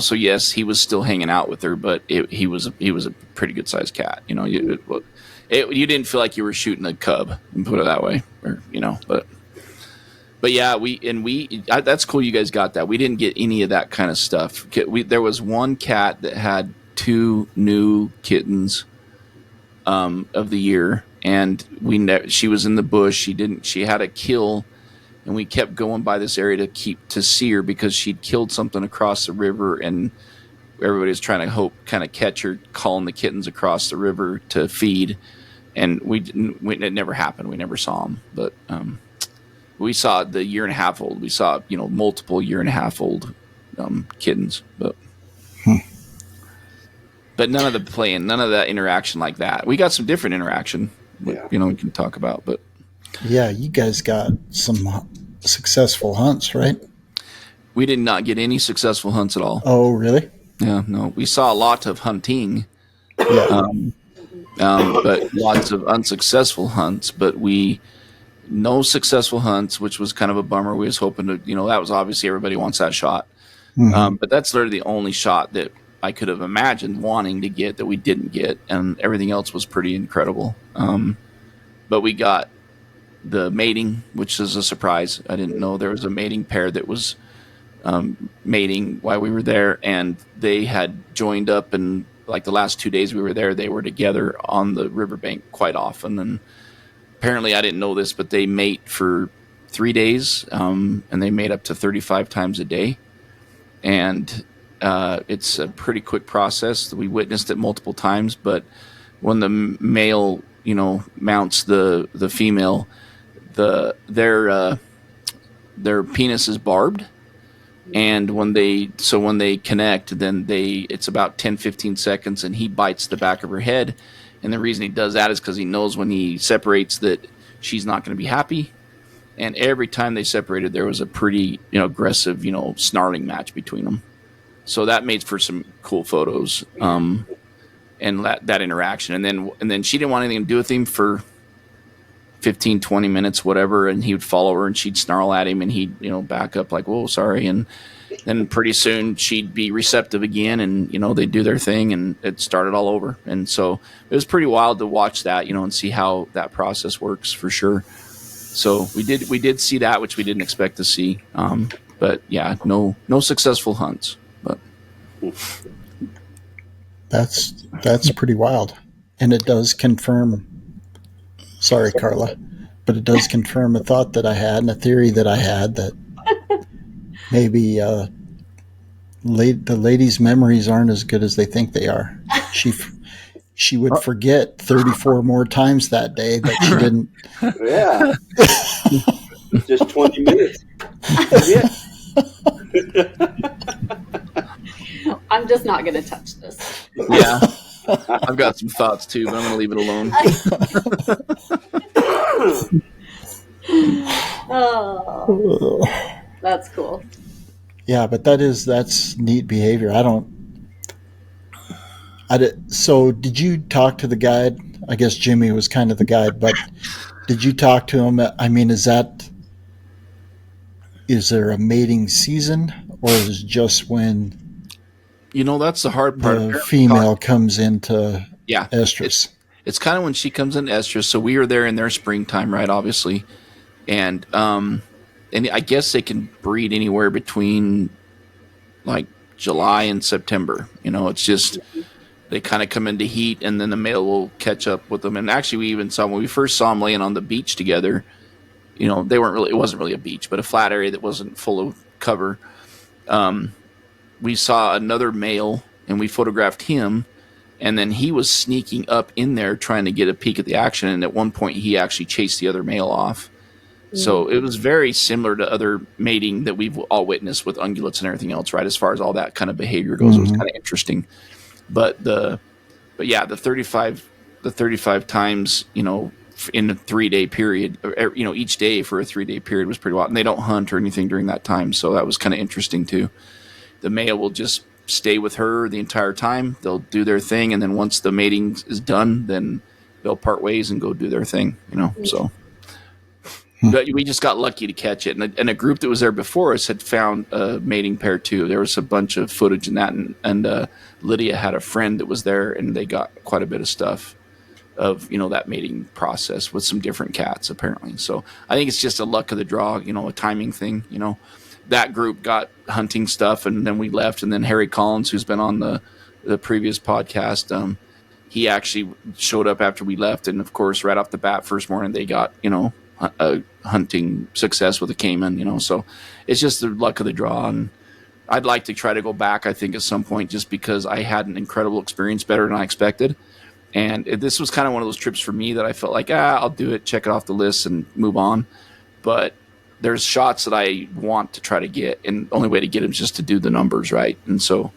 so yes, he was still hanging out with her, but he was a pretty good sized cat. You didn't feel like you were shooting a cub, and put it that way, But yeah, that's cool. You guys got that. We didn't get any of that kind of stuff. There was one cat that had 2 new kittens of the year, and she was in the bush. She had a kill, and we kept going by this area to see her because she'd killed something across the river, and everybody was trying to catch her, calling the kittens across the river to feed. and it never happened. We never saw them, but we saw the 1.5 year old. We saw multiple 1.5 year old kittens, but none of the playing, none of that interaction like that. We got some different interaction, we can talk about, but yeah, you guys got some successful hunts, right? we did not get any successful hunts at all. Oh, really? Yeah, no. We saw a lot of hunting, Yeah. but lots of unsuccessful hunts. But no successful hunts, which was kind of a bummer. We was hoping to, that was obviously everybody wants that shot. Mm-hmm. But that's literally the only shot that I could have imagined wanting to get that we didn't get, and everything else was pretty incredible. But we got the mating, which is a surprise. I didn't know there was a mating pair that was mating while we were there, and they had joined up, and like the last 2 days we were there, they were together on the riverbank quite often. And apparently, I didn't know this, but they mate for 3 days, and they mate up to 35 times a day. And it's a pretty quick process. We witnessed it multiple times, but when the male, mounts the female, their penis is barbed. And when they connect, then it's about 10-15 seconds, and he bites the back of her head. And the reason he does that is because he knows when he separates that she's not going to be happy. And every time they separated, there was a pretty aggressive snarling match between them. So that made for some cool photos, and that interaction. And then she didn't want anything to do with him for 15-20 minutes, whatever, and he would follow her, and she'd snarl at him, and he'd back up like, whoa, sorry. And then pretty soon she'd be receptive again, and they'd do their thing, and it started all over. And so it was pretty wild to watch that, and see how that process works, for sure. So we did see that, which we didn't expect to see. But yeah, no successful hunts. But that's pretty wild, and it does confirm. Sorry, Karla, but it does confirm a thought that I had and a theory that I had that maybe the lady's memories aren't as good as they think they are. She would forget 34 more times that day that she didn't. Yeah. Just 20 minutes. Yeah. I'm just not going to touch this. Yeah. I've got some thoughts too, but I'm going to leave it alone. Oh, that's cool. Yeah, but that's neat behavior. So did you talk to the guide? I guess Jimmy was kind of the guide, but did you talk to him? I mean, is there a mating season, or is it just when that's the hard part. the female comes into estrus? It's kind of when she comes into estrus. So we were there in their springtime, right? Obviously, and I guess they can breed anywhere between like July and September. It's just they kind of come into heat, and then the male will catch up with them. And actually, we even saw when we first saw them laying on the beach together. They weren't really. It wasn't really a beach, but a flat area that wasn't full of cover. We saw another male, and we photographed him, and then he was sneaking up in there trying to get a peek at the action, and at one point he actually chased the other male off. Mm-hmm. So it was very similar to other mating that we've all witnessed with ungulates and everything else, right? As far as all that kind of behavior goes, mm-hmm. It was kind of interesting. But yeah, the 35 times, in a 3-day period, each day for a 3-day period was pretty wild. And they don't hunt or anything during that time, so that was kind of interesting too. The male will just stay with her the entire time. They'll do their thing, and then once the mating is done, then they'll part ways and go do their thing, So but we just got lucky to catch it. And a group that was there before us had found a mating pair too. There was a bunch of footage in that, and Lydia had a friend that was there, and they got quite a bit of stuff of that mating process with some different cats apparently. So I think it's just a luck of the draw, a timing thing. That group got hunting stuff, and then we left. And then Harry Collins, who's been on the previous podcast, he actually showed up after we left. And of course, right off the bat, first morning, they got, a hunting success with a caiman, so it's just the luck of the draw. And I'd like to try to go back, I think, at some point, just because I had an incredible experience, better than I expected. And this was kind of one of those trips for me that I felt like, I'll do it, check it off the list and move on. But there's shots that I want to try to get, and the only way to get them is just to do the numbers right. And so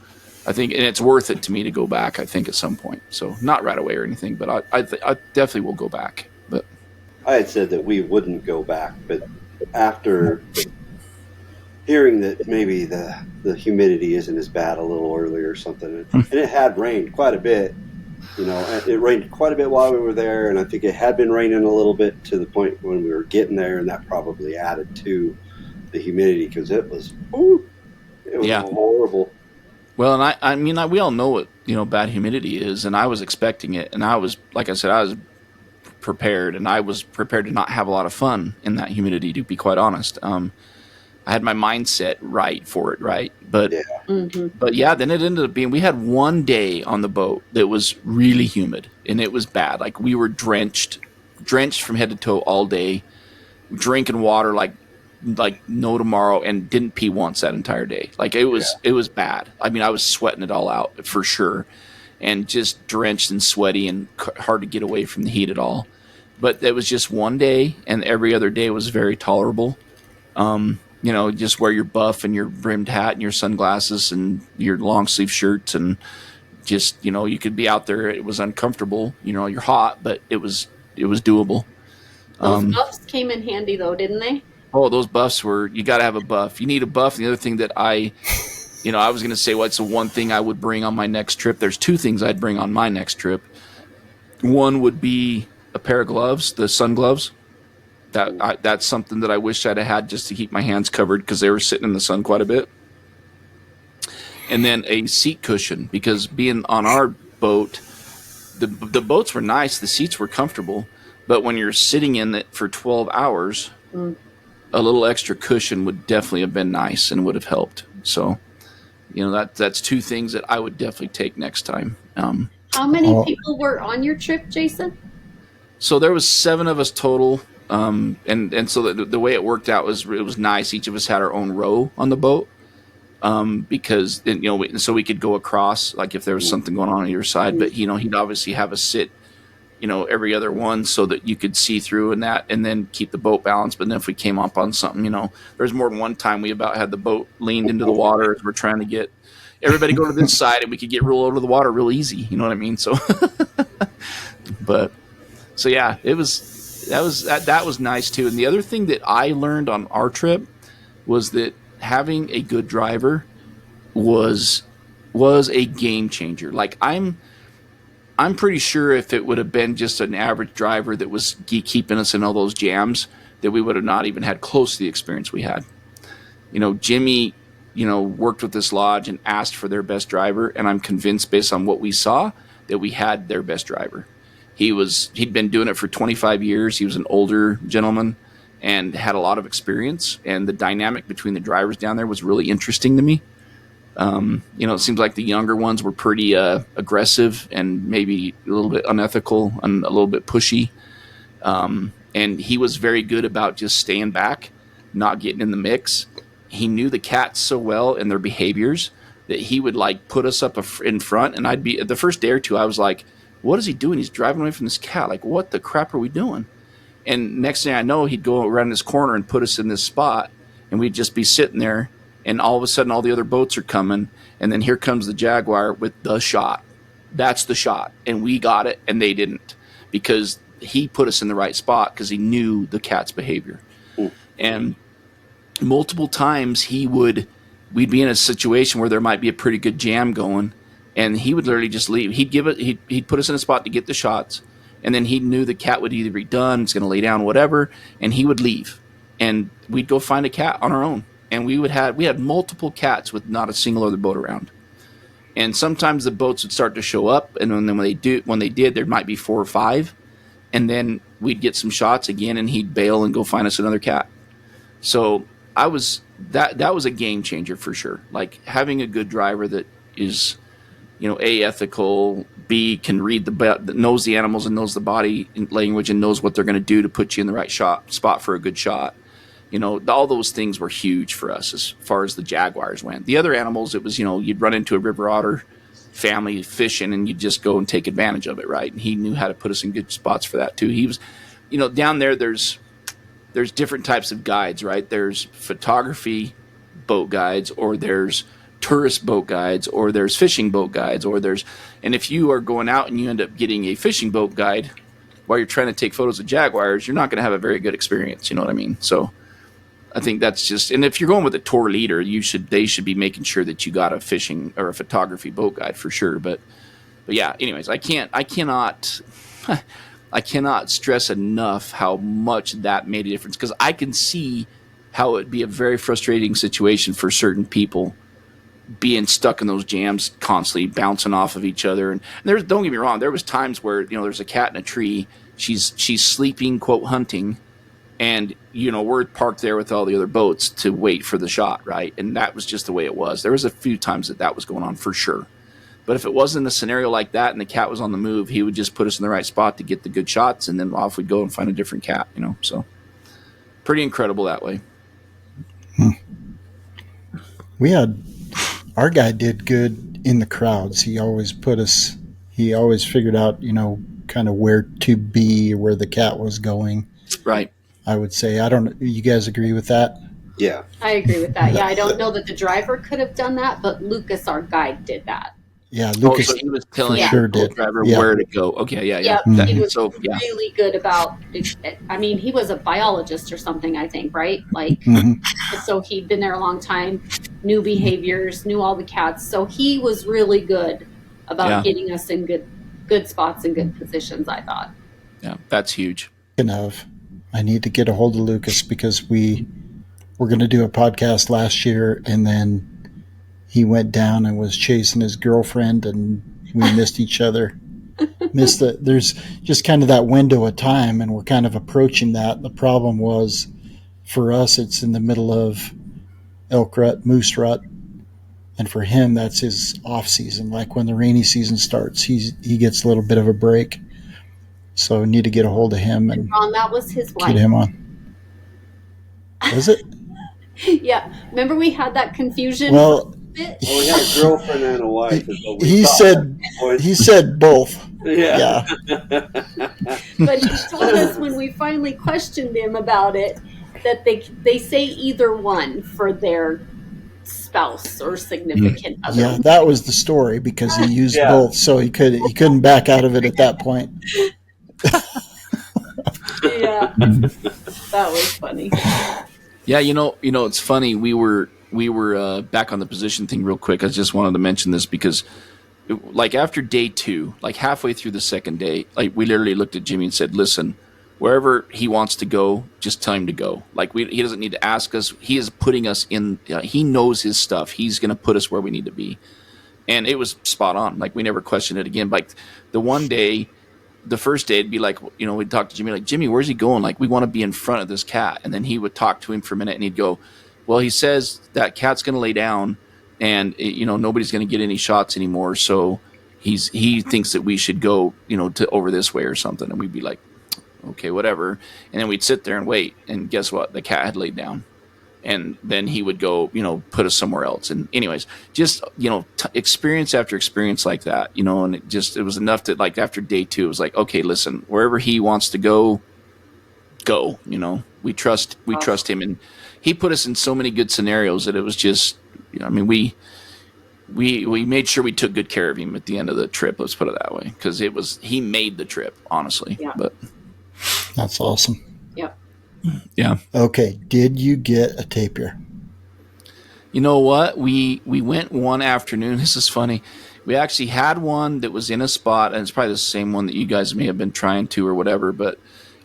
I think, and it's worth it to me to go back, I think, at some point. So not right away or anything, but I definitely will go back. But I had said that we wouldn't go back, but after hearing that maybe the humidity isn't as bad a little earlier or something, and it had rained quite a bit. It rained quite a bit while we were there, and I think it had been raining a little bit to the point when we were getting there, and that probably added to the humidity because it was horrible. Well, and I mean, we all know what bad humidity is, and I was expecting it, and I was, like I said, I was prepared, and I was prepared to not have a lot of fun in that humidity, to be quite honest. I had my mindset right for it, right? But then it ended up being, we had one day on the boat that was really humid, and it was bad. Like, we were drenched from head to toe all day, drinking water like no tomorrow, and didn't pee once that entire day. Like, it was bad. I mean, I was sweating it all out for sure, and just drenched and sweaty and hard to get away from the heat at all. But it was just one day, and every other day was very tolerable. Just wear your buff and your brimmed hat and your sunglasses and your long sleeve shirts, and just, you could be out there. It was uncomfortable, you're hot, but it was doable. Those buffs came in handy though, didn't they? Oh, those buffs you got to have a buff. You need a buff. The other thing that I was going to say, what's the one thing I would bring on my next trip? There's two things I'd bring on my next trip. One would be a pair of gloves, the sun gloves. That's something that I wish I'd have had just to keep my hands covered because they were sitting in the sun quite a bit. And then a seat cushion, because being on our boat, the boats were nice, the seats were comfortable, but when you're sitting in it for 12 hours, a little extra cushion would definitely have been nice and would have helped. So, that's two things that I would definitely take next time. How many people were on your trip, Jason? So there was 7 of us total. And so the way it worked out was, it was nice. Each of us had our own row on the boat, because so we could go across, like if there was something going on either side. But he'd obviously have us sit, every other one so that you could see through and then keep the boat balanced. But then if we came up on something, there's more than one time we about had the boat leaned into the water as we're trying to get everybody go to this side, and we could get real over the water real easy. You know what I mean? So, so yeah, that was nice too. And the other thing that I learned on our trip was that having a good driver was a game changer. Like, I'm pretty sure if it would have been just an average driver that was keeping us in all those jams, that we would have not even had close to the experience we had. Jimmy, worked with this lodge and asked for their best driver, and I'm convinced based on what we saw that we had their best driver. He'd been doing it for 25 years. He was an older gentleman and had a lot of experience, and the dynamic between the drivers down there was really interesting to me. It seems like the younger ones were pretty aggressive and maybe a little bit unethical and a little bit pushy. And he was very good about just staying back, not getting in the mix. He knew the cats so well and their behaviors that he would put us up in front. And I'd be, the first day or two, I was like, what is he doing? He's driving away from this cat. Like, what the crap are we doing? And next thing I know, he'd go around this corner and put us in this spot, and we'd just be sitting there, and all of a sudden all the other boats are coming, and then here comes the Jaguar with the shot. That's the shot. And we got it, and they didn't, because he put us in the right spot because he knew the cat's behavior. Ooh. And multiple times we'd be in a situation where there might be a pretty good jam going, and he would literally just leave. He'd put us in a spot to get the shots, and then he knew the cat would either be done, it's going to lay down, whatever, and he would leave. And we'd go find a cat on our own. And we had multiple cats with not a single other boat around. And sometimes the boats would start to show up, and then when they did, there might be 4 or 5, and then we'd get some shots again, and he'd bail and go find us another cat. So that was a game changer for sure. Like, having a good driver that is, A, ethical, B, can read knows the animals and knows the body language and knows what they're going to do to put you in the right spot for a good shot. All those things were huge for us as far as the Jaguars went. The other animals, it was, you'd run into a river otter family fishing, and you just go and take advantage of it, right? And he knew how to put us in good spots for that too. He was, down there. There's different types of guides, right? There's photography boat guides, or there's tourist boat guides, or there's fishing boat guides, and if you are going out and you end up getting a fishing boat guide while you're trying to take photos of jaguars, you're not going to have a very good experience. You know what I mean? So I think that's just, and if you're going with a tour leader, they should be making sure that you got a fishing or a photography boat guide for sure. But yeah, anyways, I cannot stress enough how much that made a difference, because I can see how it'd be a very frustrating situation for certain people being stuck in those jams, constantly bouncing off of each other. And don't get me wrong, there was times where, there's a cat in a tree, she's sleeping, quote, hunting, and we're parked there with all the other boats to wait for the shot, right? And that was just the way it was. There was a few times that was going on for sure. But if it wasn't a scenario like that and the cat was on the move, he would just put us in the right spot to get the good shots, and then off we'd go and find a different cat, So pretty incredible that way. Our guy did good in the crowds. He always figured out, kind of where to be, where the cat was going. Right. I would say, you guys agree with that? Yeah. I agree with that. Yeah, I don't know that the driver could have done that, but Lucas, our guide, did that. Yeah, Lucas so he was telling the driver where to go. Okay, yeah. Yep, he was really good about it. I mean, he was a biologist or something, I think, right? Like, so he'd been there a long time, knew behaviors, knew all the cats. So he was really good about getting us in good spots and good positions, I thought. Yeah, that's huge. I need to get a hold of Lucas, because we were going to do a podcast last year, and then he went down and was chasing his girlfriend, and we missed each other. There's just kind of that window of time, and we're kind of approaching that. The problem was, for us, it's in the middle of elk rut, moose rut, and for him, that's his off season. Like when the rainy season starts, he gets a little bit of a break. So I need to get a hold of him and Ron, that was his wife. Get him on. Was it? Yeah. Remember we had that confusion? Well, we had a girlfriend and a wife. He said both. Yeah. But he told us when we finally questioned him about it that they say either one for their spouse or significant other. Yeah, that was the story, because he used both, so he couldn't back out of it at that point. Yeah, that was funny. Yeah, it's funny. We were back on the position thing real quick. I just wanted to mention this because, like, after day 2, like halfway through the second day, like we literally looked at Jimmy and said, "Listen, wherever he wants to go, just tell him to go. Like he doesn't need to ask us. He is putting us in. He knows his stuff. He's going to put us where we need to be." And it was spot on. Like we never questioned it again. Like the first day, it'd be like, we'd talk to Jimmy, like, "Jimmy, where's he going? Like, we want to be in front of this cat." And then he would talk to him for a minute, and he'd go, "Well, he says that cat's going to lay down, and nobody's going to get any shots anymore. So he thinks that we should go, to over this way or something." And we'd be like, "Okay, whatever." And then we'd sit there and wait, and guess what? The cat had laid down. And then he would go, put us somewhere else. And anyways, just, experience after experience like that, and it was enough that, like, after day 2, it was like, okay, listen, wherever he wants to go, we trust him. And he put us in so many good scenarios that it was just, we made sure we took good care of him at the end of the trip. Let's put it that way. Cause he made the trip, honestly. Yeah. But that's awesome. Yep. Yeah. Okay. Did you get a tapir? You know what? We went one afternoon. This is funny. We actually had one that was in a spot, and it's probably the same one that you guys may have been trying to or whatever. But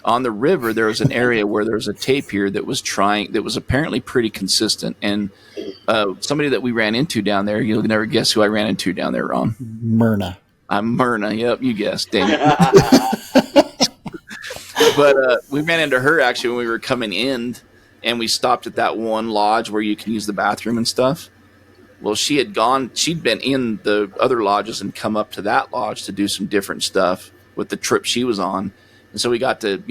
on the river, there was an area where there was a tapir that was apparently pretty consistent. And somebody that we ran into down there, you'll never guess who I ran into down there, Ron. Myrna. I'm Myrna. Yep, you guessed. Dang it. But we ran into her actually when we were coming in, and we stopped at that one lodge where you can use the bathroom and stuff. Well, she'd been in the other lodges and come up to that lodge to do some different stuff with the trip she was on. And so we got to,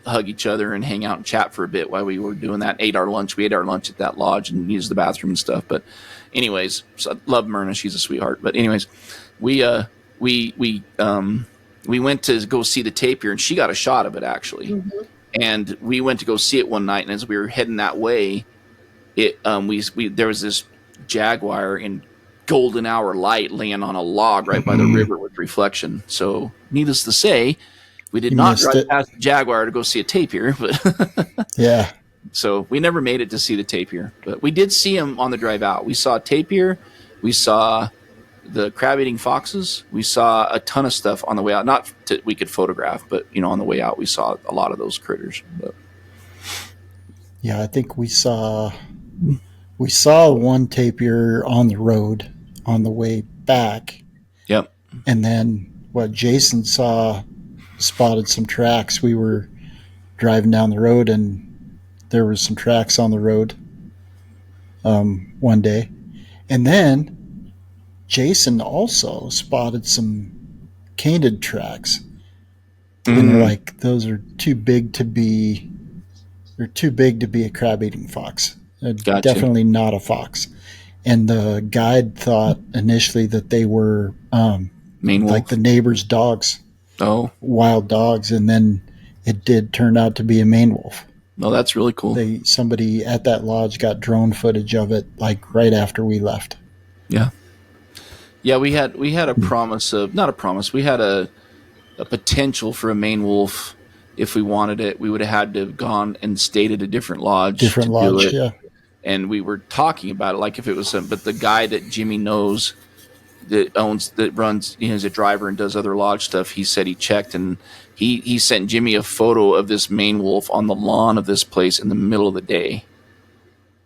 hug each other and hang out and chat for a bit while we were doing that. Ate our lunch. We ate our lunch at that lodge and used the bathroom and stuff. But anyways, so I love Myrna. She's a sweetheart. But anyways, we went to go see the tapir, and she got a shot of it actually. Mm-hmm. And we went to go see it one night, and as we were heading that way, there was this jaguar in golden hour light laying on a log right by the river with reflection. So needless to say, we did not drive past the jaguar to go see a tapir, but yeah. So we never made it to see the tapir, but we did see him on the drive out. We saw tapir, we saw the crab-eating foxes, we saw a ton of stuff on the way out. Not that we could photograph, but on the way out we saw a lot of those critters. But. Yeah, I think we saw one tapir on the road on the way back. Yep. And then Jason spotted some tracks. We were driving down the road, and there was some tracks on the road one day. And then Jason also spotted some canid tracks. And they're like, those are too big to be a crab-eating fox. Gotcha. Definitely not a fox. And the guide thought initially that they were like the neighbor's dogs. Oh. Wild dogs. And then it did turn out to be a Maine wolf. Oh, that's really cool. Somebody at that lodge got drone footage of it like right after we left. Yeah. Yeah, we had a promise of, not a promise, we had a potential for a Maine wolf. If we wanted it, we would have had to have gone and stayed at a different lodge. Yeah. And we were talking about it like if it was but the guy that Jimmy knows that runs, is a driver and does other lodge stuff, he said he checked, and he sent Jimmy a photo of this Maine wolf on the lawn of this place in the middle of the day.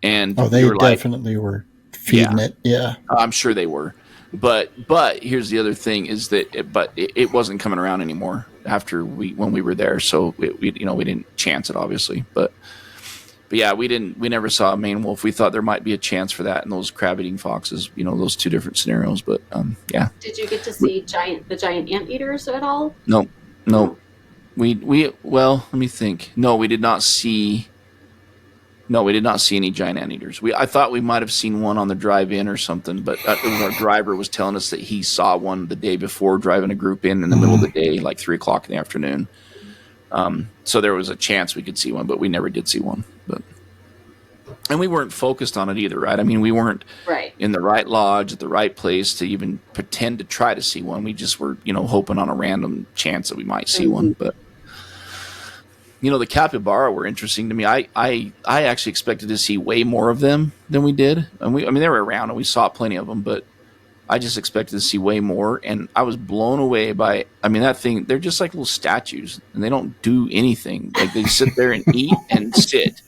And they definitely were feeding it. Yeah. I'm sure they were. But here's the other thing is that it wasn't coming around anymore when we were there. So we didn't chance it obviously, but yeah, we never saw a Maine wolf. We thought there might be a chance for that in those crab-eating foxes, those two different scenarios. But yeah. Did you get to see the giant anteaters at all? No. Well, let me think. No, we did not see. No, we did not see any giant anteaters. I thought we might have seen one on the drive-in or something, but our driver was telling us that he saw one the day before, driving a group in the middle of the day, like 3:00 in the afternoon. So there was a chance we could see one, but we never did see one. And we weren't focused on it either, right? I mean, we weren't in the right lodge at the right place to even pretend to try to see one. We just were, hoping on a random chance that we might see one, but. The capybara were interesting to me. I actually expected to see way more of them than we did. And they were around and we saw plenty of them, but I just expected to see way more. And I was blown away by, that thing, they're just like little statues and they don't do anything. Like they sit there and eat and sit,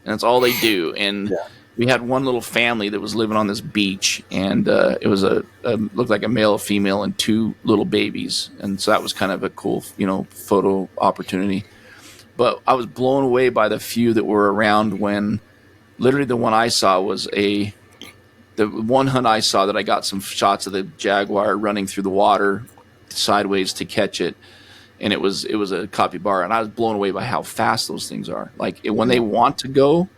and that's all they do. And we had one little family that was living on this beach, and it was looked like a male, a female, and two little babies. And so that was kind of a cool, photo opportunity. But I was blown away by the few that were around when literally the one I saw was the one hunt I saw that I got some shots of the jaguar running through the water sideways to catch it. And it was a capybara. And I was blown away by how fast those things are. Like when they want to go,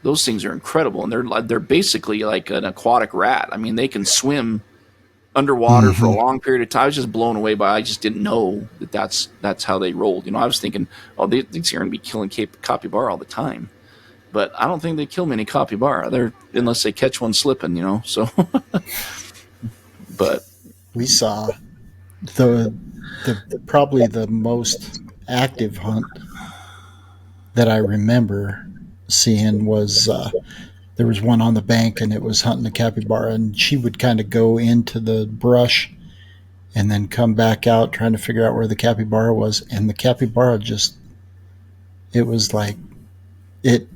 those things are incredible. And they're basically like an aquatic rat. They can swim underwater for a long period of time. I was just blown away by. I just didn't know that's how they rolled. I was thinking, these are going to be killing capybara all the time, but I don't think they kill many capybara. Unless they catch one slipping. So, but we saw the probably the most active hunt that I remember seeing was. There was one on the bank, and it was hunting a capybara, and she would kind of go into the brush and then come back out trying to figure out where the capybara was. And the capybara it was like it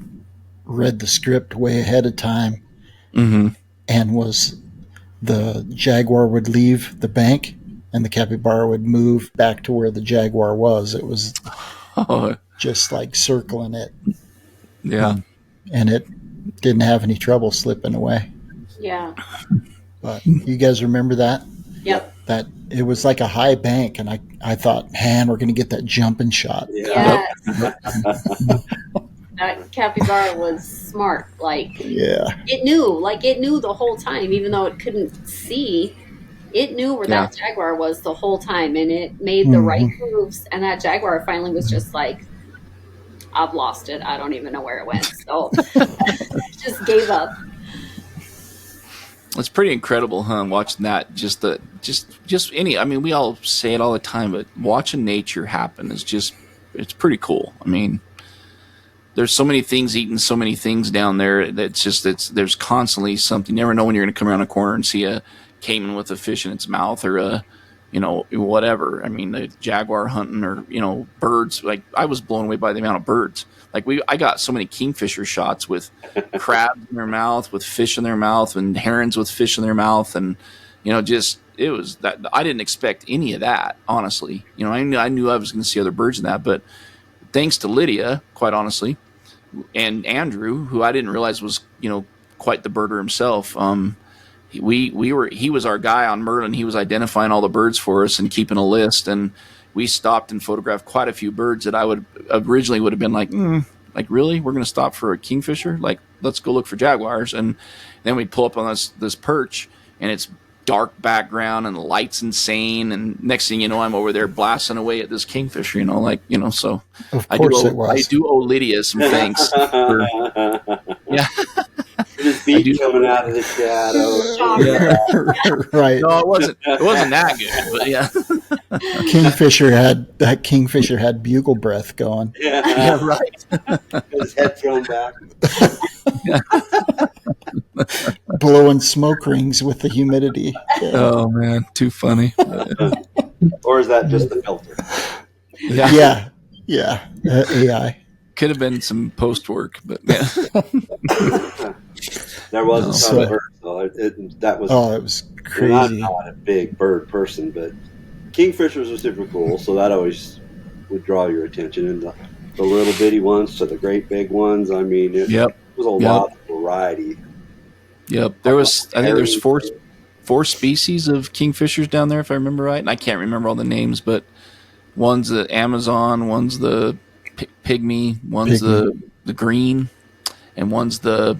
read the script way ahead of time, and the jaguar would leave the bank and the capybara would move back to where the jaguar was. It was just like circling it. Yeah. And it didn't have any trouble slipping away. Yeah. But you guys remember that? Yep. that it was like a high bank, and I thought, man, we're going to get that jumping shot. Yeah. Yes. That capybara was smart. Like, Yeah. it knew the whole time, even though it couldn't see. It knew where Yeah. that jaguar was the whole time, and it made the right moves. And that jaguar finally was just like, I've lost it. I don't even know where it went. So just gave up. It's pretty incredible, huh? Watching that, just any. I mean, we all say it all the time, but watching nature happen is it's pretty cool. I mean, there's so many things eating so many things down there. There's constantly something. You never know when you're going to come around a corner and see a caiman with a fish in its mouth, or a, whatever. I mean, the jaguar hunting, or birds. Like, I was blown away by the amount of birds. Like, I got so many kingfisher shots with crabs in their mouth, with fish in their mouth, and herons with fish in their mouth, and it was that I didn't expect any of that. Honestly, I knew I was going to see other birds in that, but thanks to Lydia, quite honestly, and Andrew, who I didn't realize was quite the birder himself. He was our guy on Merlin. He was identifying all the birds for us and keeping a list, and we stopped and photographed quite a few birds that I would have been like, really? We're going to stop for a kingfisher? Like, let's go look for jaguars. And then we pull up on this perch, and it's dark background and the light's insane. And next thing you know, I'm over there blasting away at this kingfisher, so Of course it was. I do owe Lydia some thanks. Yeah. This beat coming out of the shadow. Yeah. Right. No, it wasn't that good, but yeah. Kingfisher had bugle breath going. Yeah, right. His head thrown back. Blowing smoke rings with the humidity. Yeah. Oh man, too funny. Or is that just the filter? Yeah. AI. Could have been some post work, but yeah. There was a ton of birds, so it was crazy. I'm not a big bird person, but kingfishers are super cool, so that always would draw your attention. And the little bitty ones to the great big ones. I mean, it was a lot of variety. Yep, I think there's four species of kingfishers down there, if I remember right, and I can't remember all the names, but one's the Amazon, one's the pygmy, one's the green, and one's the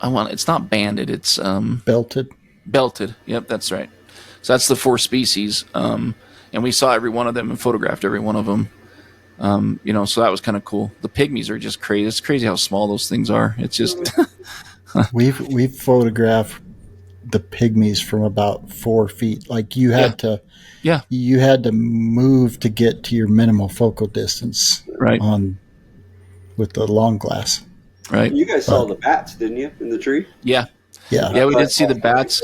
it's not banded, it's belted. Yep, that's right. So that's the four species, and we saw every one of them and photographed every one of them. So that was kind of cool. The pygmies are just crazy. It's crazy how small those things are. It's just we've photographed the pygmies from about 4 feet. Like, you had to move to get to your minimal focal distance, right, with the long glass. Right. You guys saw the bats, didn't you, in the tree? Yeah. We did see the bats.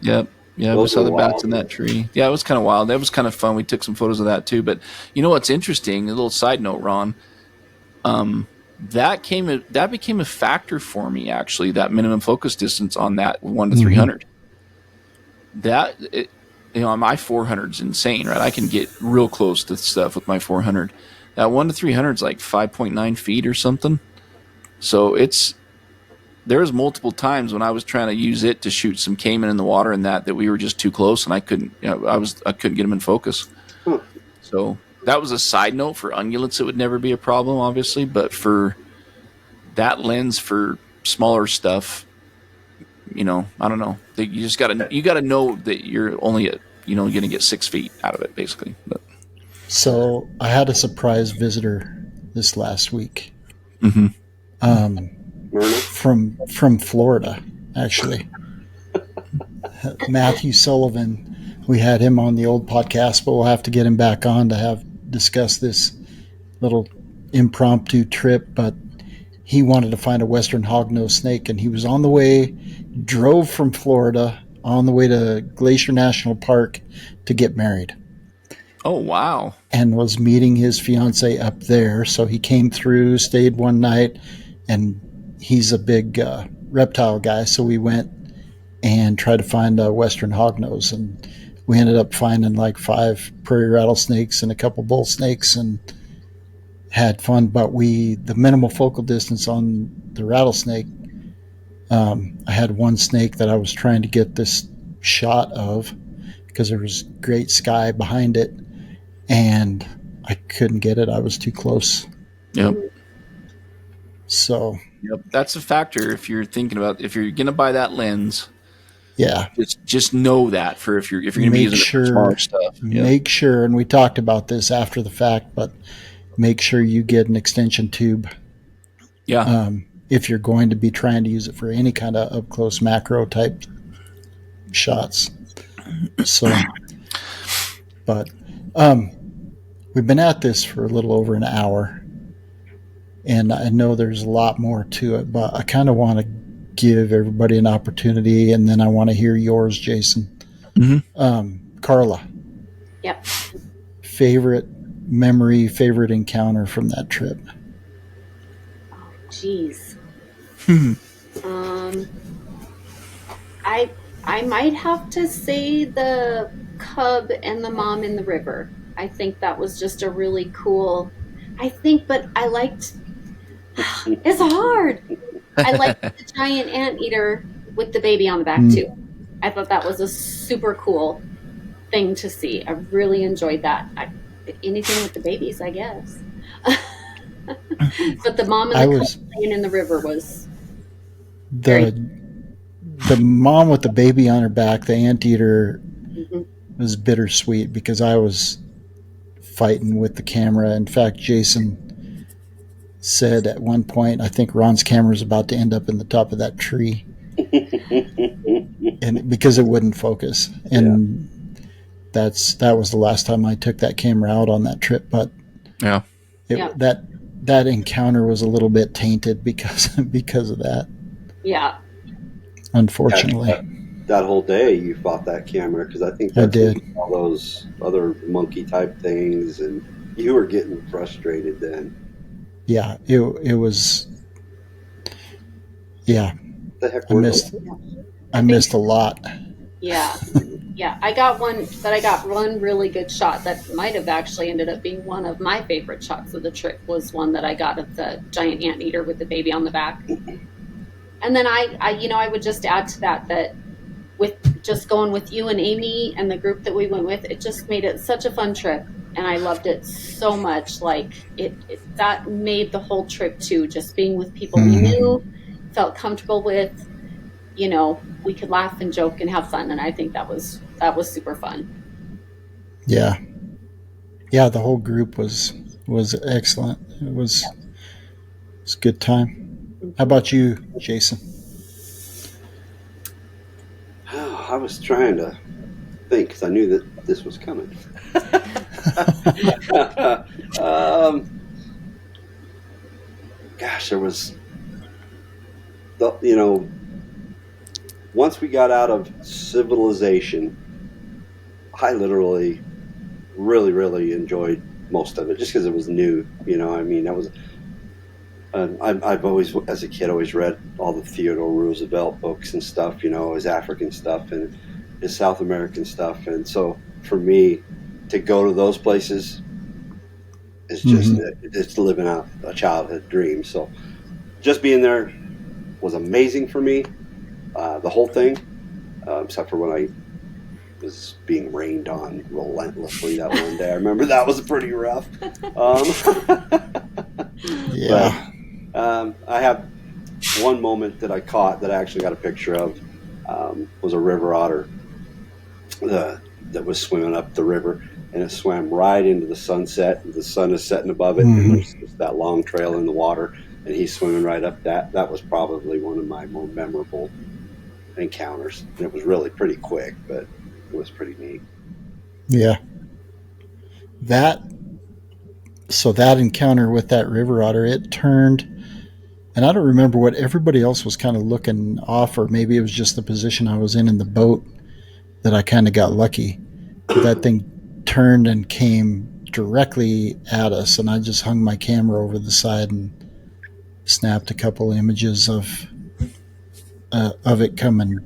Yep. Yeah, we saw the bats in that tree. Yeah, it was kind of wild. That was kind of fun. We took some photos of that too. But you know what's interesting? A little side note, Ron. That became a factor for me, actually. That minimum focus distance on that 1 to 300. My 400 is insane, right? I can get real close to stuff with my 400. That 1 to 300 is like 5.9 feet or something. So there was multiple times when I was trying to use it to shoot some caiman in the water, and that we were just too close, and I couldn't. I couldn't get them in focus. So that was a side note. For ungulates, it would never be a problem, obviously, but for that lens, for smaller stuff, I don't know. You just gotta know that you're only going to get 6 feet out of it, basically. But. So I had a surprise visitor this last week. Mm-hmm. From Florida, actually. Matthew Sullivan. We had him on the old podcast, but we'll have to get him back on to discuss this little impromptu trip. But he wanted to find a western hognose snake, and he was on the way, drove from Florida on the way to Glacier National Park to get married. Oh, wow. And was meeting his fiance up there. So he came through, stayed one night, and he's a big reptile guy. So we went and tried to find a western hognose, and we ended up finding like 5 prairie rattlesnakes and a couple bull snakes, and had fun. But the minimal focal distance on the rattlesnake, I had one snake that I was trying to get this shot of, because there was great sky behind it, and I couldn't get it. I was too close. Yep. So Yep. That's a factor if you're thinking about if you're gonna buy that lens. yeah, Just know that for if you're gonna be make using it for smaller stuff. make sure, and we talked about this after the fact, but make sure you get an extension tube. Yeah. If you're going to be trying to use it for any kind of up close macro type shots. So, but we've been at this for a little over an hour, and I know there's a lot more to it, but I kind of want to give everybody an opportunity, and then I want to hear yours, Jason. Karla. Yep. Favorite memory, favorite encounter from that trip? Jeez. I might have to say the cub and the mom in the river. I think that was just a really cool. But I liked. It's hard. I liked the giant anteater with the baby on the back too. I thought that was a super cool thing to see. I really enjoyed that. Anything with the babies, I guess. But the mom and the cub playing in the river was the mom with the baby on her back, the anteater, was bittersweet because I was fighting with the camera. In fact, Jason said at one point, I think Ron's camera is about to end up in the top of that tree, and because it wouldn't focus. And that was the last time I took that camera out on that trip. But that encounter was a little bit tainted because of that. Yeah. Unfortunately. That whole day you fought that camera because I think I did all those other monkey type things, and you were getting frustrated then. Yeah, it was. Yeah, the heck I missed a lot. Yeah, I got one really good shot that might have actually ended up being one of my favorite shots of the trip. Was one that I got of the giant anteater with the baby on the back. And then I would just add to that with just going with you and Amy and the group that we went with, it just made it such a fun trip, and I loved it so much. Like that made the whole trip too. Just being with people we knew, felt comfortable with. We could laugh and joke and have fun, and I think that was super fun. Yeah, the whole group was excellent. It was a good time. How about you, Jason? I was trying to think because I knew that this was coming. Gosh, there was once we got out of civilization, I literally really, really enjoyed most of it just because it was new. That was. I've always, as a kid, always read all the Theodore Roosevelt books and stuff, his African stuff and his South American stuff. And so for me to go to those places is just, it's living out a childhood dream. So just being there was amazing for me, the whole thing, except for when I was being rained on relentlessly that one day. I remember that was pretty rough. Yeah. But, I have one moment that I caught that I actually got a picture of, was a river otter that was swimming up the river, and it swam right into the sunset. The sun is setting above it, and there's just that long trail in the water, and he's swimming right up that. That was probably one of my more memorable encounters. It was really pretty quick, but it was pretty neat. Yeah. That encounter with that river otter, it turned, and I don't remember what everybody else was kind of looking off, or maybe it was just the position I was in the boat that I kind of got lucky. But that thing turned and came directly at us, and I just hung my camera over the side and snapped a couple images of it coming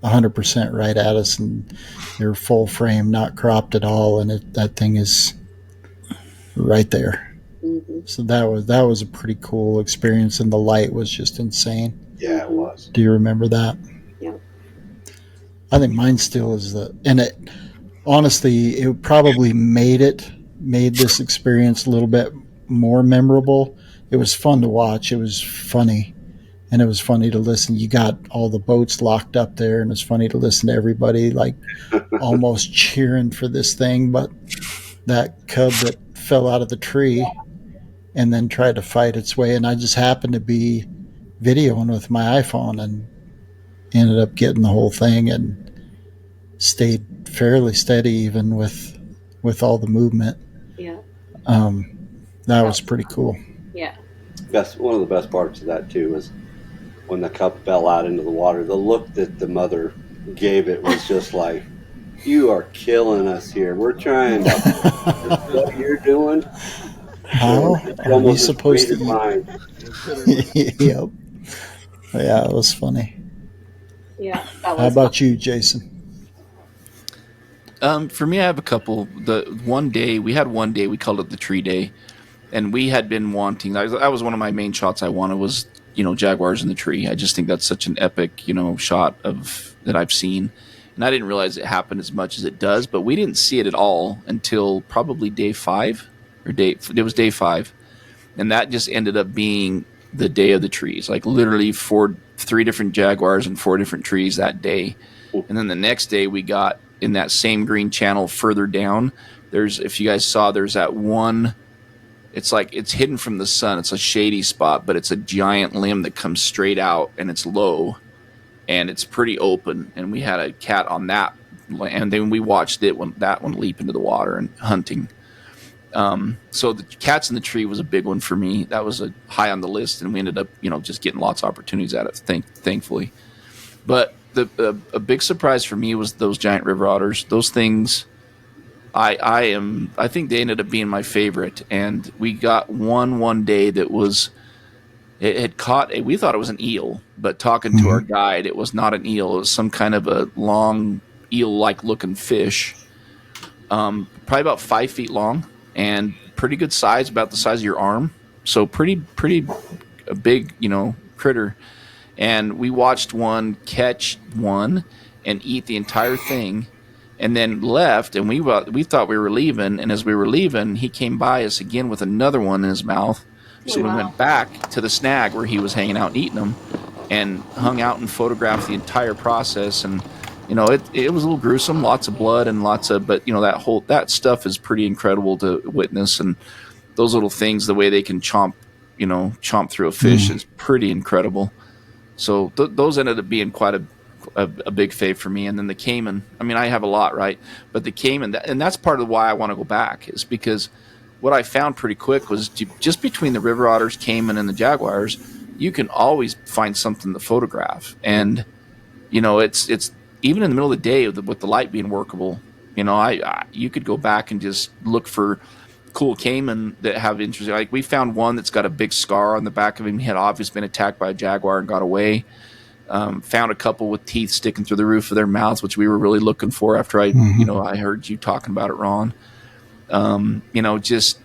100% right at us, and they're full frame, not cropped at all, and that thing is right there. So that was a pretty cool experience, and the light was just insane. Yeah, it was. Do you remember that? Yeah. I think mine still is honestly, it probably made this experience a little bit more memorable. It was fun to watch. It was funny, and it was funny to listen. You got all the boats locked up there, and it was funny to listen to everybody like almost cheering for this thing. But that cub that fell out of the tree and then tried to fight its way, and I just happened to be videoing with my iPhone and ended up getting the whole thing and stayed fairly steady even with all the movement. Yeah. That was pretty cool. Yeah. One of the best parts of that too was when the cub fell out into the water. The look that the mother gave it was just like, "You are killing us here. We're trying to what you're doing. How are we supposed to eat?" Yep. Yeah, it was funny. Yeah. That was How about you, Jason? For me, I have a couple. We had one day, we called it the tree day, and we had been wanting. That was one of my main shots I wanted was jaguars in the tree. I just think that's such an epic shot of that I've seen, and I didn't realize it happened as much as it does. But we didn't see it at all until probably day 5 it was day 5, and that just ended up being the day of the trees. Like literally 3 different jaguars and 4 different trees that day, and then the next day we got in that same green channel further down. If you guys saw, there's that one. It's like it's hidden from the sun. It's a shady spot, but it's a giant limb that comes straight out, and it's low, and it's pretty open. And we had a cat on that, and then we watched that one leap into the water and hunting. So the cats in the tree was a big one for me. That was a high on the list, and we ended up just getting lots of opportunities at it. Thankfully, but a big surprise for me was those giant river otters. Those things. I think they ended up being my favorite, and we got one day that it had caught we thought it was an eel, but talking to our guide, it was not an eel. It was some kind of a long eel-like looking fish, probably about 5 feet long and pretty good size, about the size of your arm. So pretty a big critter. And we watched one catch one and eat the entire thing, and then left, and we thought we were leaving, and as we were leaving, he came by us again with another one in his mouth. So we went back to the snag where he was hanging out and eating them, and hung out and photographed the entire process. And it was a little gruesome, lots of blood and but that stuff is pretty incredible to witness. And those little things, the way they can chomp through a fish is pretty incredible. So those ended up being quite a big fave for me. And then the caiman, I mean, I have a lot, right? But the caiman, and that's part of why I want to go back, is because what I found pretty quick was just between the river otters, caiman, and the jaguars, you can always find something to photograph. And it's even in the middle of the day with the light being workable, you could go back and just look for cool caiman that have interesting. Like we found one that's got a big scar on the back of him. He had obviously been attacked by a jaguar and got away. Found a couple with teeth sticking through the roof of their mouths, which we were really looking for after I heard you talking about it, Ron. Just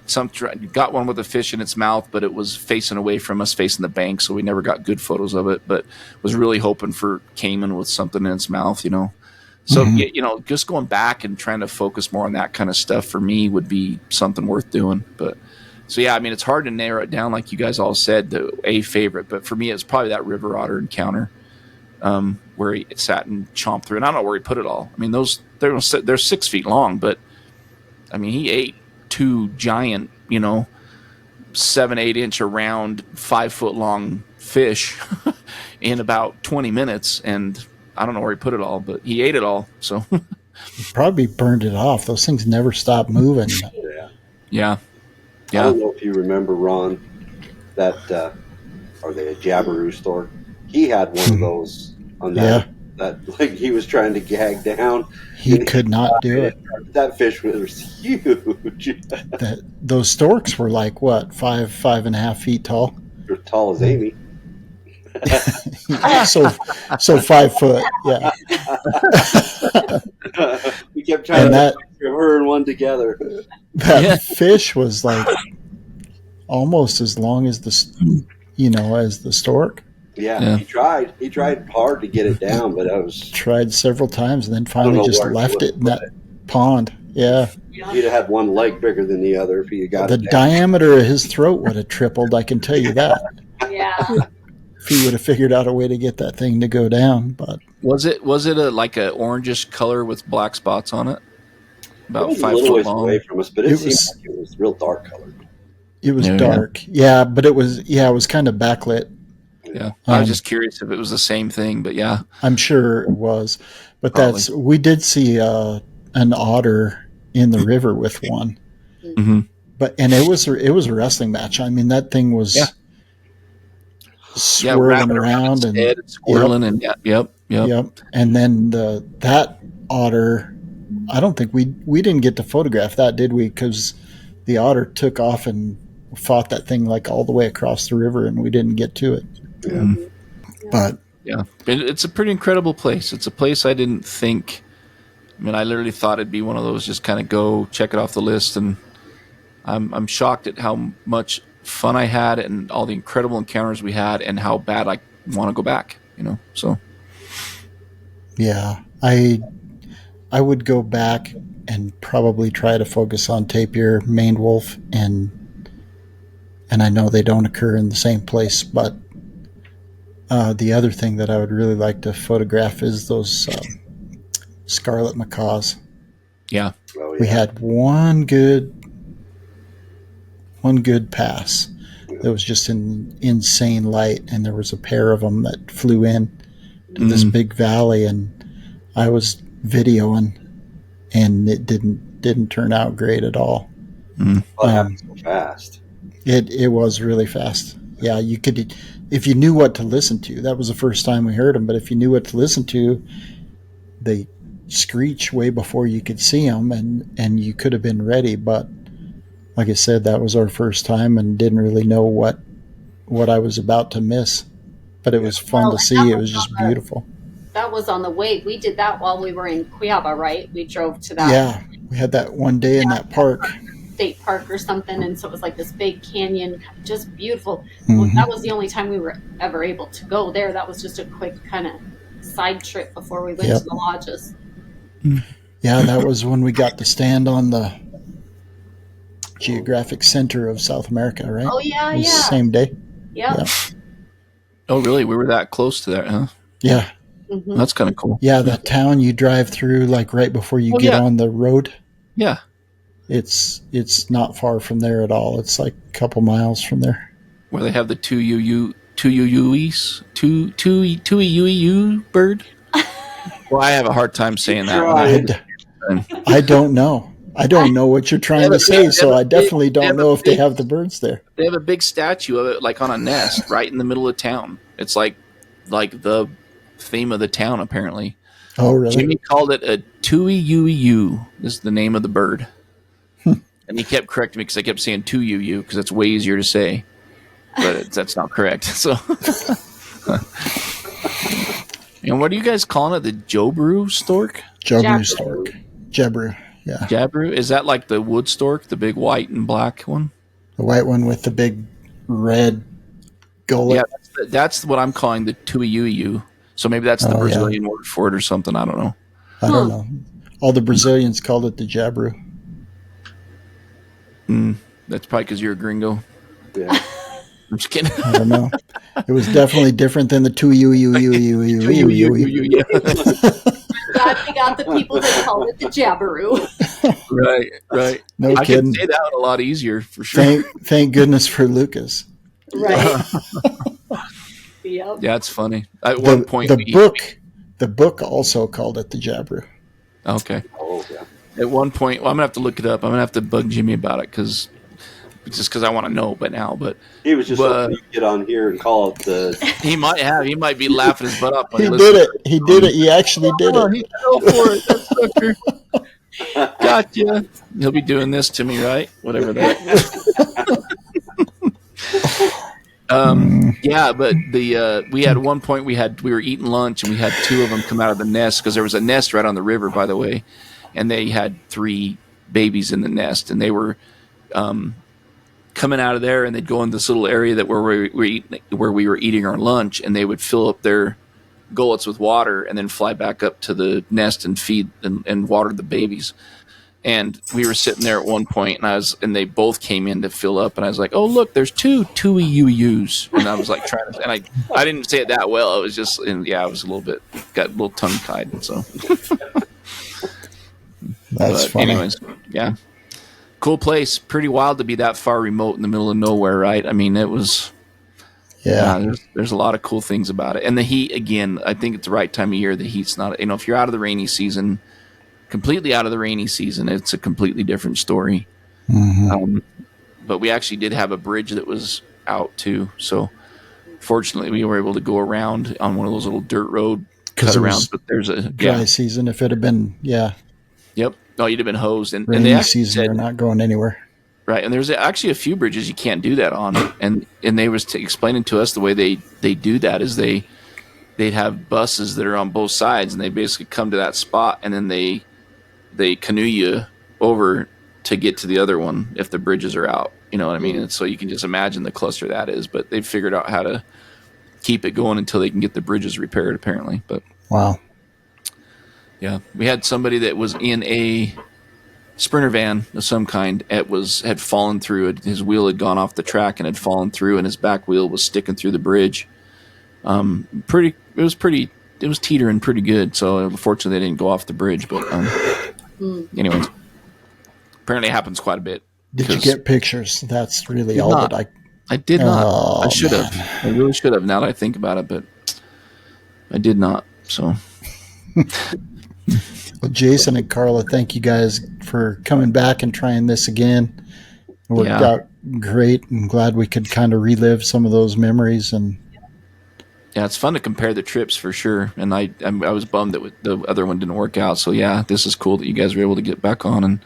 got one with a fish in its mouth, but it was facing away from us, facing the bank, so we never got good photos of it. But was really hoping for caiman with something in its mouth, So just going back and trying to focus more on that kind of stuff for me would be something worth doing. But so yeah, I mean, it's hard to narrow it down, like you guys all said, a favorite. But for me, it's probably that river otter encounter. Where he sat and chomped through, and I don't know where he put it all. I mean, they're 6 feet long, but I mean, he ate 2 giant, 7-8 inch around, 5 foot long fish in about 20 minutes, and I don't know where he put it all, but he ate it all. So he probably burned it off. Those things never stop moving. Yeah. I don't know if you remember, Ron, that are they a Jabiru store? He had one of those on that like he was trying to gag down. He could not do it. That fish was huge. Those storks were like what, 5.5 feet tall? They're as tall as Amy. so 5 foot, yeah. We kept trying to put her and one together. That fish was like almost as long as as the stork. Yeah, he tried hard to get it down, but I was tried several times, and then finally just left it in that pond. Yeah. He'd have had one leg bigger than the other if he had got The it down. diameter of his throat would have tripled, I can tell you that. Yeah. If he would have figured out a way to get that thing to go down. But Was it like a orangish color with black spots on it? It About was a 5 little foot ways long. away from us, but it It seemed was- like it was real dark colored. it was Yeah, dark. Yeah, but it was kind of backlit. Yeah, I was just curious if it was the same thing, but yeah, I'm sure it was. But Probably. we did see an otter in the river with one. Mhm. And it was a wrestling match. I mean, that thing was Yeah. swirling wrapping around its and head and swirling, and yep. And then that otter, I don't think we didn't get to photograph that, did we? Because the otter took off and fought that thing like all the way across the river, and we didn't get to it. Yeah. But Yeah, it's a pretty incredible place. It's a place I didn't think. I mean, I literally thought it'd be one of those just kind of go check it off the list, and I'm shocked at how much fun I had and all the incredible encounters we had, and how bad I want to go back. So yeah, I would go back and probably try to focus on tapir, maned wolf, and I know they don't occur in the same place, but the other thing that I would really like to photograph is those scarlet macaws. yeah, Oh, yeah. We had one good pass. It was just an insane light, and there was a pair of them that flew in to this big valley, and I was videoing, and it didn't turn out great at all. Well, it happened so fast. It was really fast. Yeah, you could, if you knew what to listen to. That was the first time we heard them, but if you knew what to listen to, they screech way before you could see them, and you could have been ready. But like I said, that was our first time, and didn't really know what I was about to miss. But it was fun to see. It was just beautiful. That was on the way. We did that while we were in Cuyaba, right? We drove to that Yeah, we had that one day in that park. state park or something, and so it was like this big canyon, just beautiful. Mhm. Well, that was the only time we were ever able to go there. That was just a quick kind of side trip before we went to the lodges. Yeah, that was when we got to stand on the geographic center of South America, right? Oh yeah, It was yeah. the same day. Yep. Yeah. Oh, really? We were that close to that, huh? Yeah. Mhm. That's kind of cool. Yeah, that town you drive through, like right before you Oh, get yeah. on the road, Yeah. it's not far from there at all. It's like a couple miles from there. Where they have the two UUU bird. Well, I have a hard time saying that one. I don't know. I don't know what you're trying to say, so I definitely don't know if they have the birds there. They have a big statue of it, like on a nest, right in the middle of town. It's like the theme of the town, apparently. Oh, really? Jimmy called it a tuiuiu. This is the name of the bird. And he kept correcting me because I kept saying tuiuiu because it's way easier to say. But that's not correct. So, and what are you guys calling it? The Jobru stork? Jabru stork. Jabru, yeah. Jabru? Is that like the wood stork, the big white and black one? The white one with the big red gullet. Yeah, that's what I'm calling the tuiuiu. So maybe that's the Brazilian word for it or something. I don't know. I don't know. All the Brazilians called it the Jabru. That's probably because you're a gringo. Yeah. I'm just kidding. I don't know. It was definitely different than the Tuiuiu, yeah. Glad we got the people that called it the Jabiru. Right. No I kidding. can say that a lot easier for sure. Thank goodness for Lucas. Right. Yep. Yeah, it's funny. At one point, the book also called it the Jabru. Okay. Oh, yeah. At one point, well, I'm gonna have to look it up. I'm gonna have to bug Jimmy about it because I want to know by now. But He was just hoping you'd get on here and call it the. he might be laughing his butt up when He he did it. He actually did it. He fell for it. That sucker. Gotcha. He'll be doing this to me, right? Whatever that. Yeah, but we had one point we were eating lunch and we had two of them come out of the nest because there was a nest right on the river, by the way, and they had 3 babies in the nest, and they were coming out of there, and they'd go in this little area where we were eating our lunch, and they would fill up their gullets with water and then fly back up to the nest and feed and water the babies. And we were sitting there at one point, and they both came in to fill up, and I was like, "Oh, look, there's two UUs," and I was like trying to, and I didn't say it that well. It was just, and yeah, I was got a little tongue tied. So That's funny. Anyways, yeah, cool place. Pretty wild to be that far remote in the middle of nowhere, right? I mean, it was. Yeah, there's a lot of cool things about it, and the heat. Again, I think it's the right time of year. The heat's not, if you're out of the rainy season. Completely out of the rainy season, it's a completely different story. Mm-hmm. But we actually did have a bridge that was out too. So fortunately, we were able to go around on one of those little dirt road cut arounds. But there's a dry season. If it had been, yep. Oh, you'd have been hosed. And rainy they actually season, they're not going anywhere. Right. And there's actually a few bridges you can't do that on. And they was explaining to us the way they do that is they'd have buses that are on both sides, and they basically come to that spot, and then they canoe you over to get to the other one if the bridges are out. You know what I mean? And so you can just imagine the cluster that is. But they've figured out how to keep it going until they can get the bridges repaired, apparently. But wow. Yeah. We had somebody that was in a Sprinter van of some kind. Had fallen through it. His wheel had gone off the track and had fallen through, and his back wheel was sticking through the bridge. It was teetering pretty good. So unfortunately they didn't go off the bridge, but anyways, apparently it happens quite a bit. Did you get pictures? That's really all not. that I did not. Oh, I should have. I really should have, now that I think about it, but I did not. So well, Jason and Karla, thank you guys for coming back and trying this again. It worked out great. I'm glad we could kind of relive some of those memories. And yeah, it's fun to compare the trips for sure. And I was bummed that the other one didn't work out. So yeah, this is cool that you guys were able to get back on, and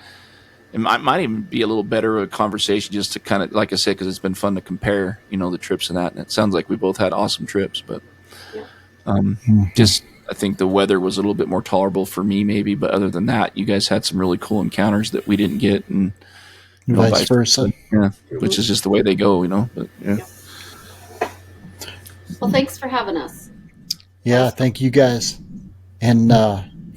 it might even be a little better of a conversation just to kind of, like I said, because it's been fun to compare, the trips and that. And it sounds like we both had awesome trips, but just I think the weather was a little bit more tolerable for me, maybe. But other than that, you guys had some really cool encounters that we didn't get, and vice versa. Yeah, which is just the way they go, But yeah. Well, thanks for having us. Yeah, thank you guys, and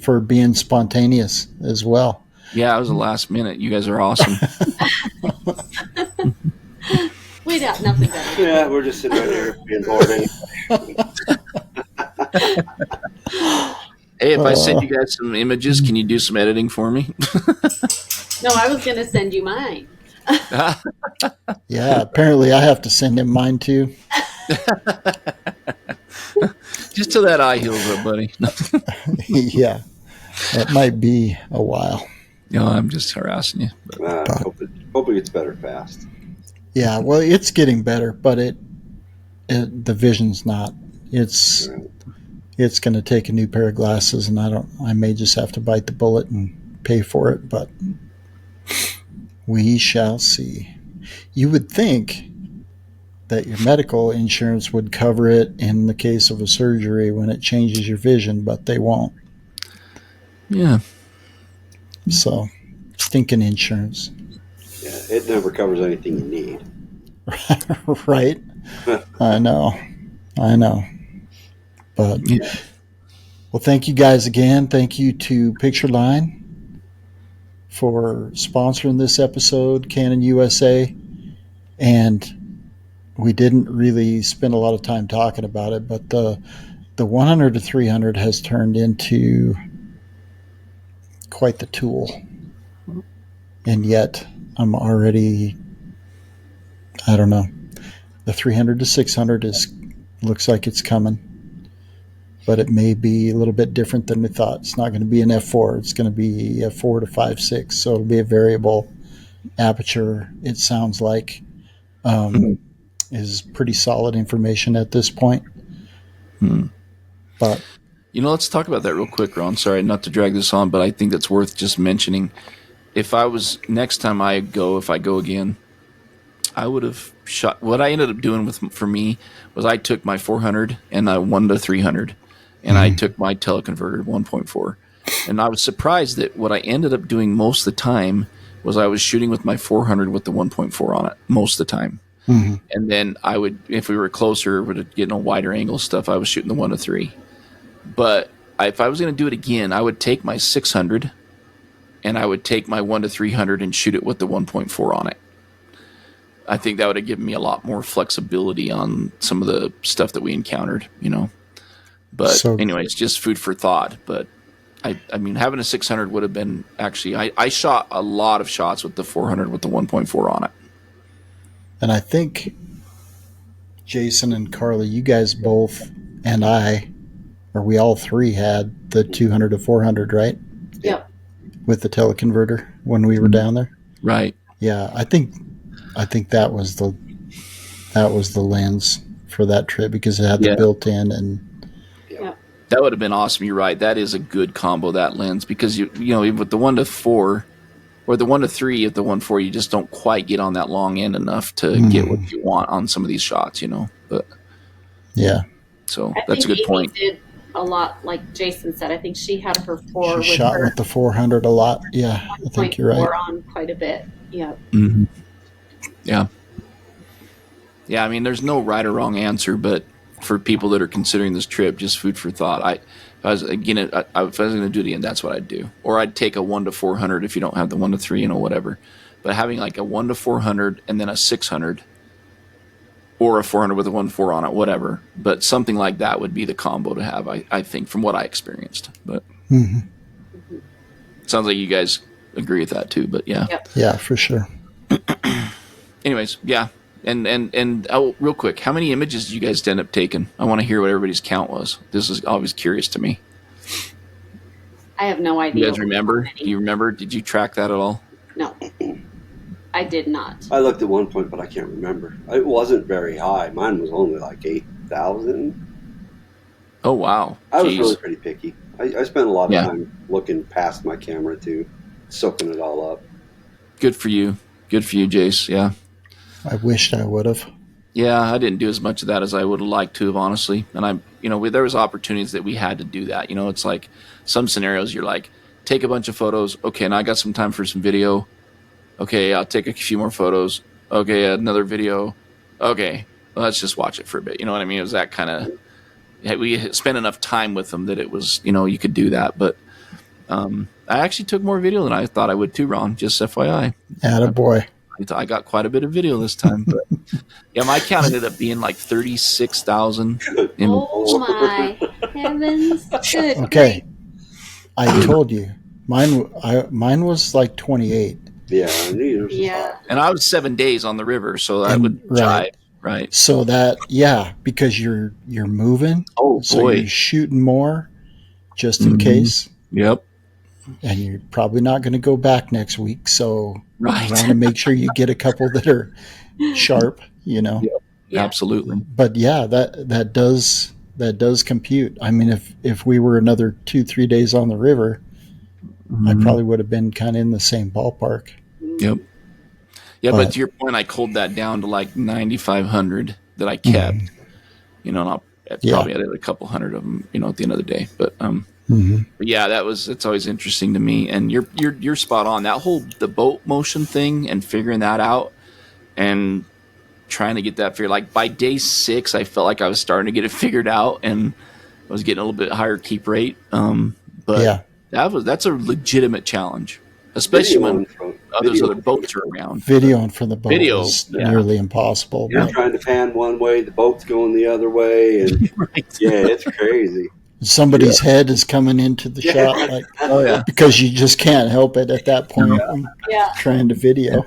for being spontaneous as well. Yeah, it was a last minute. You guys are awesome. We got nothing better. Yeah, we're just sitting right here being bored. Hey, if I send you guys some images, can you do some editing for me? No, I was going to send you mine. Yeah, apparently I have to send him mine too. Just till that eye heals up, buddy. Yeah, that might be a while. I'm just harassing you. Hope it gets better fast. Yeah, well, it's getting better, but the vision's not. It's going to take a new pair of glasses, and I may just have to bite the bullet and pay for it, but we shall see. You would think that your medical insurance would cover it in the case of a surgery when it changes your vision, but they won't. Yeah. So, stinking insurance. Yeah, it never covers anything you need. Right? I know. But, well, thank you guys again. Thank you to Pictureline for sponsoring this episode, Canon USA. And we didn't really spend a lot of time talking about it, but the 100 to 300 has turned into quite the tool. And yet I'm already, I don't know, the 300 to 600 looks like it's coming, but it may be a little bit different than we thought. It's not going to be an f4. It's going to be a 4 to 5.6. So it'll be a variable aperture. It sounds like is pretty solid information at this point. But let's talk about that real quick, Ron. Sorry, not to drag this on, but I think that's worth just mentioning. If I go again, I would have shot. What I ended up doing for me was I took my 400 and I 1 to 300, and I took my teleconverter 1.4. And I was surprised that what I ended up doing most of the time was I was shooting with my 400 with the 1.4 on it most of the time. Mm-hmm. And then I would, if we were closer, would getting a wider angle stuff, I was shooting the 1 to 3. But if I was going to do it again, I would take my 600 and I would take my 1 to 300 and shoot it with the 1.4 on it. I think that would have given me a lot more flexibility on some of the stuff that we encountered, But So- anyway, it's just food for thought. But I mean, having a 600 would have been actually. I shot a lot of shots with the 400 with the 1.4 on it. And I think Jason and Karla, you guys both and I, or we all three had the 200 to 400, right? Yep. With the teleconverter when we were down there. Right. Yeah, I think that was the lens for that trip because it had the built-in and. That would have been awesome. You're right. That is a good combo, that lens, because even with the 1 to 4 or the 1 to 3 at the 1.4, you just don't quite get on that long end enough to get what you want on some of these shots, But yeah, so I that's a think good point. Amy did a lot, like Jason said. I think she had her 4 she with shot her with the 400 a lot. Yeah, I think you're right. on quite a bit. Yeah. Mm-hmm. Yeah. Yeah, I mean, there's no right or wrong answer, but for people that are considering this trip, just food for thought. If I was going to do it again, that's what I'd do. Or I'd take a 1 to 400 if you don't have the 1 to 3, whatever. But having like a 1 to 400 and then a 600 or a 400 with a 1.4 on it, whatever. But something like that would be the combo to have, I think, from what I experienced. But sounds like you guys agree with that too. But yeah. Yep. Yeah, for sure. Anyways, yeah. And real quick, how many images did you guys end up taking? I want to hear what everybody's count was. This is always curious to me. I have no idea. You guys remember? Do you remember? Did you track that at all? No, I did not. I looked at one point, but I can't remember. It wasn't very high. Mine was only like 8,000. Oh, wow. I was Jeez. really pretty picky. I spent a lot of Yeah. time looking past my camera too, soaking it all up. Good for you. Good for you, Jace. Yeah. I wished I would have. Yeah, I didn't do as much of that as I would have liked to have, honestly. And there was opportunities that we had to do that. It's like some scenarios you're like, take a bunch of photos. Okay, now I got some time for some video. Okay, I'll take a few more photos. Okay, another video. Okay, let's just watch it for a bit. You know what I mean? It was that kind of, we spent enough time with them that it was, you could do that. But I actually took more video than I thought I would too, Ron, just FYI. Attaboy. I got quite a bit of video this time, but yeah, my count ended up being like 36,000. Oh my heavens! Good. Okay, I told you, mine was like 28. Yeah, I knew yours was Yeah. high. And I was 7 days on the river, so that would right. jive, right? So that because you're moving, Oh so boy, you're shooting more just in case, yep, and you're probably not going to go back next week. So right, you want to make sure you get a couple that are sharp, Yep. Yeah. Absolutely. But yeah, that does compute. I mean, if we were another 2-3 days on the river, I probably would have been kind of in the same ballpark. Yep. Yeah, but to your point, I culled that down to like 9,500 that I kept. And I'll probably added a couple hundred of them, at the end of the day. But but yeah, it's always interesting to me. And you're spot on. That the boat motion thing and figuring that out and trying to get that figured. Like by day 6, I felt like I was starting to get it figured out and I was getting a little bit higher keep rate. But Yeah. that's a legitimate challenge, especially when those other boats are around. Videoing from the boat is nearly impossible. You're But trying to pan one way, the boat's going the other way, and Right. yeah, it's crazy. somebody's head is coming into the shot, like Oh yeah. because you just can't help it at that point. Yeah. Trying to video.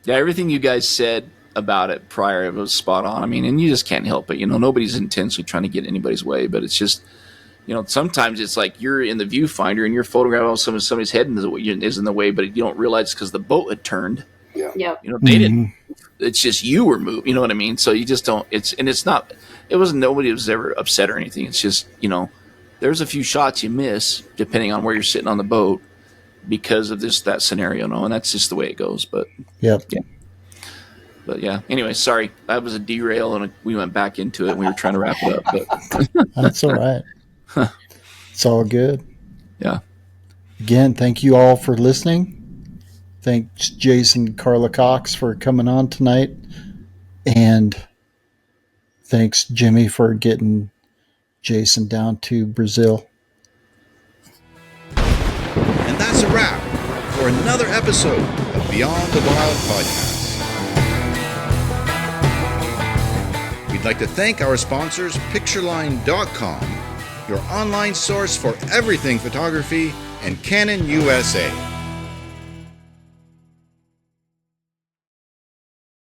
Yeah, everything you guys said about it prior, it was spot on. I mean, and you just can't help it. Nobody's intentionally trying to get anybody's way, but it's just, sometimes it's like you're in the viewfinder and you're photographing somebody's head is in the way, but you don't realize because the boat had turned. Yeah. Yep. They didn't. It's just you were moving. You know what I mean? So you just don't. It's not. It wasn't. Nobody was ever upset or anything. It's just there's a few shots you miss depending on where you're sitting on the boat because of that scenario. And that's just the way it goes. But Yep. yeah. But yeah. Anyway, sorry, that was a derail, and we went back into it. And we were trying to wrap it up, but That's all right. It's all good. yeah. Again, thank you all for listening. Thanks, Jason and Karla Cox, for coming on tonight. And thanks, Jimmy, for getting Jason down to Brazil. And that's a wrap for another episode of Beyond the Wild podcast. We'd like to thank our sponsors, Pictureline.com, your online source for everything photography, and Canon USA.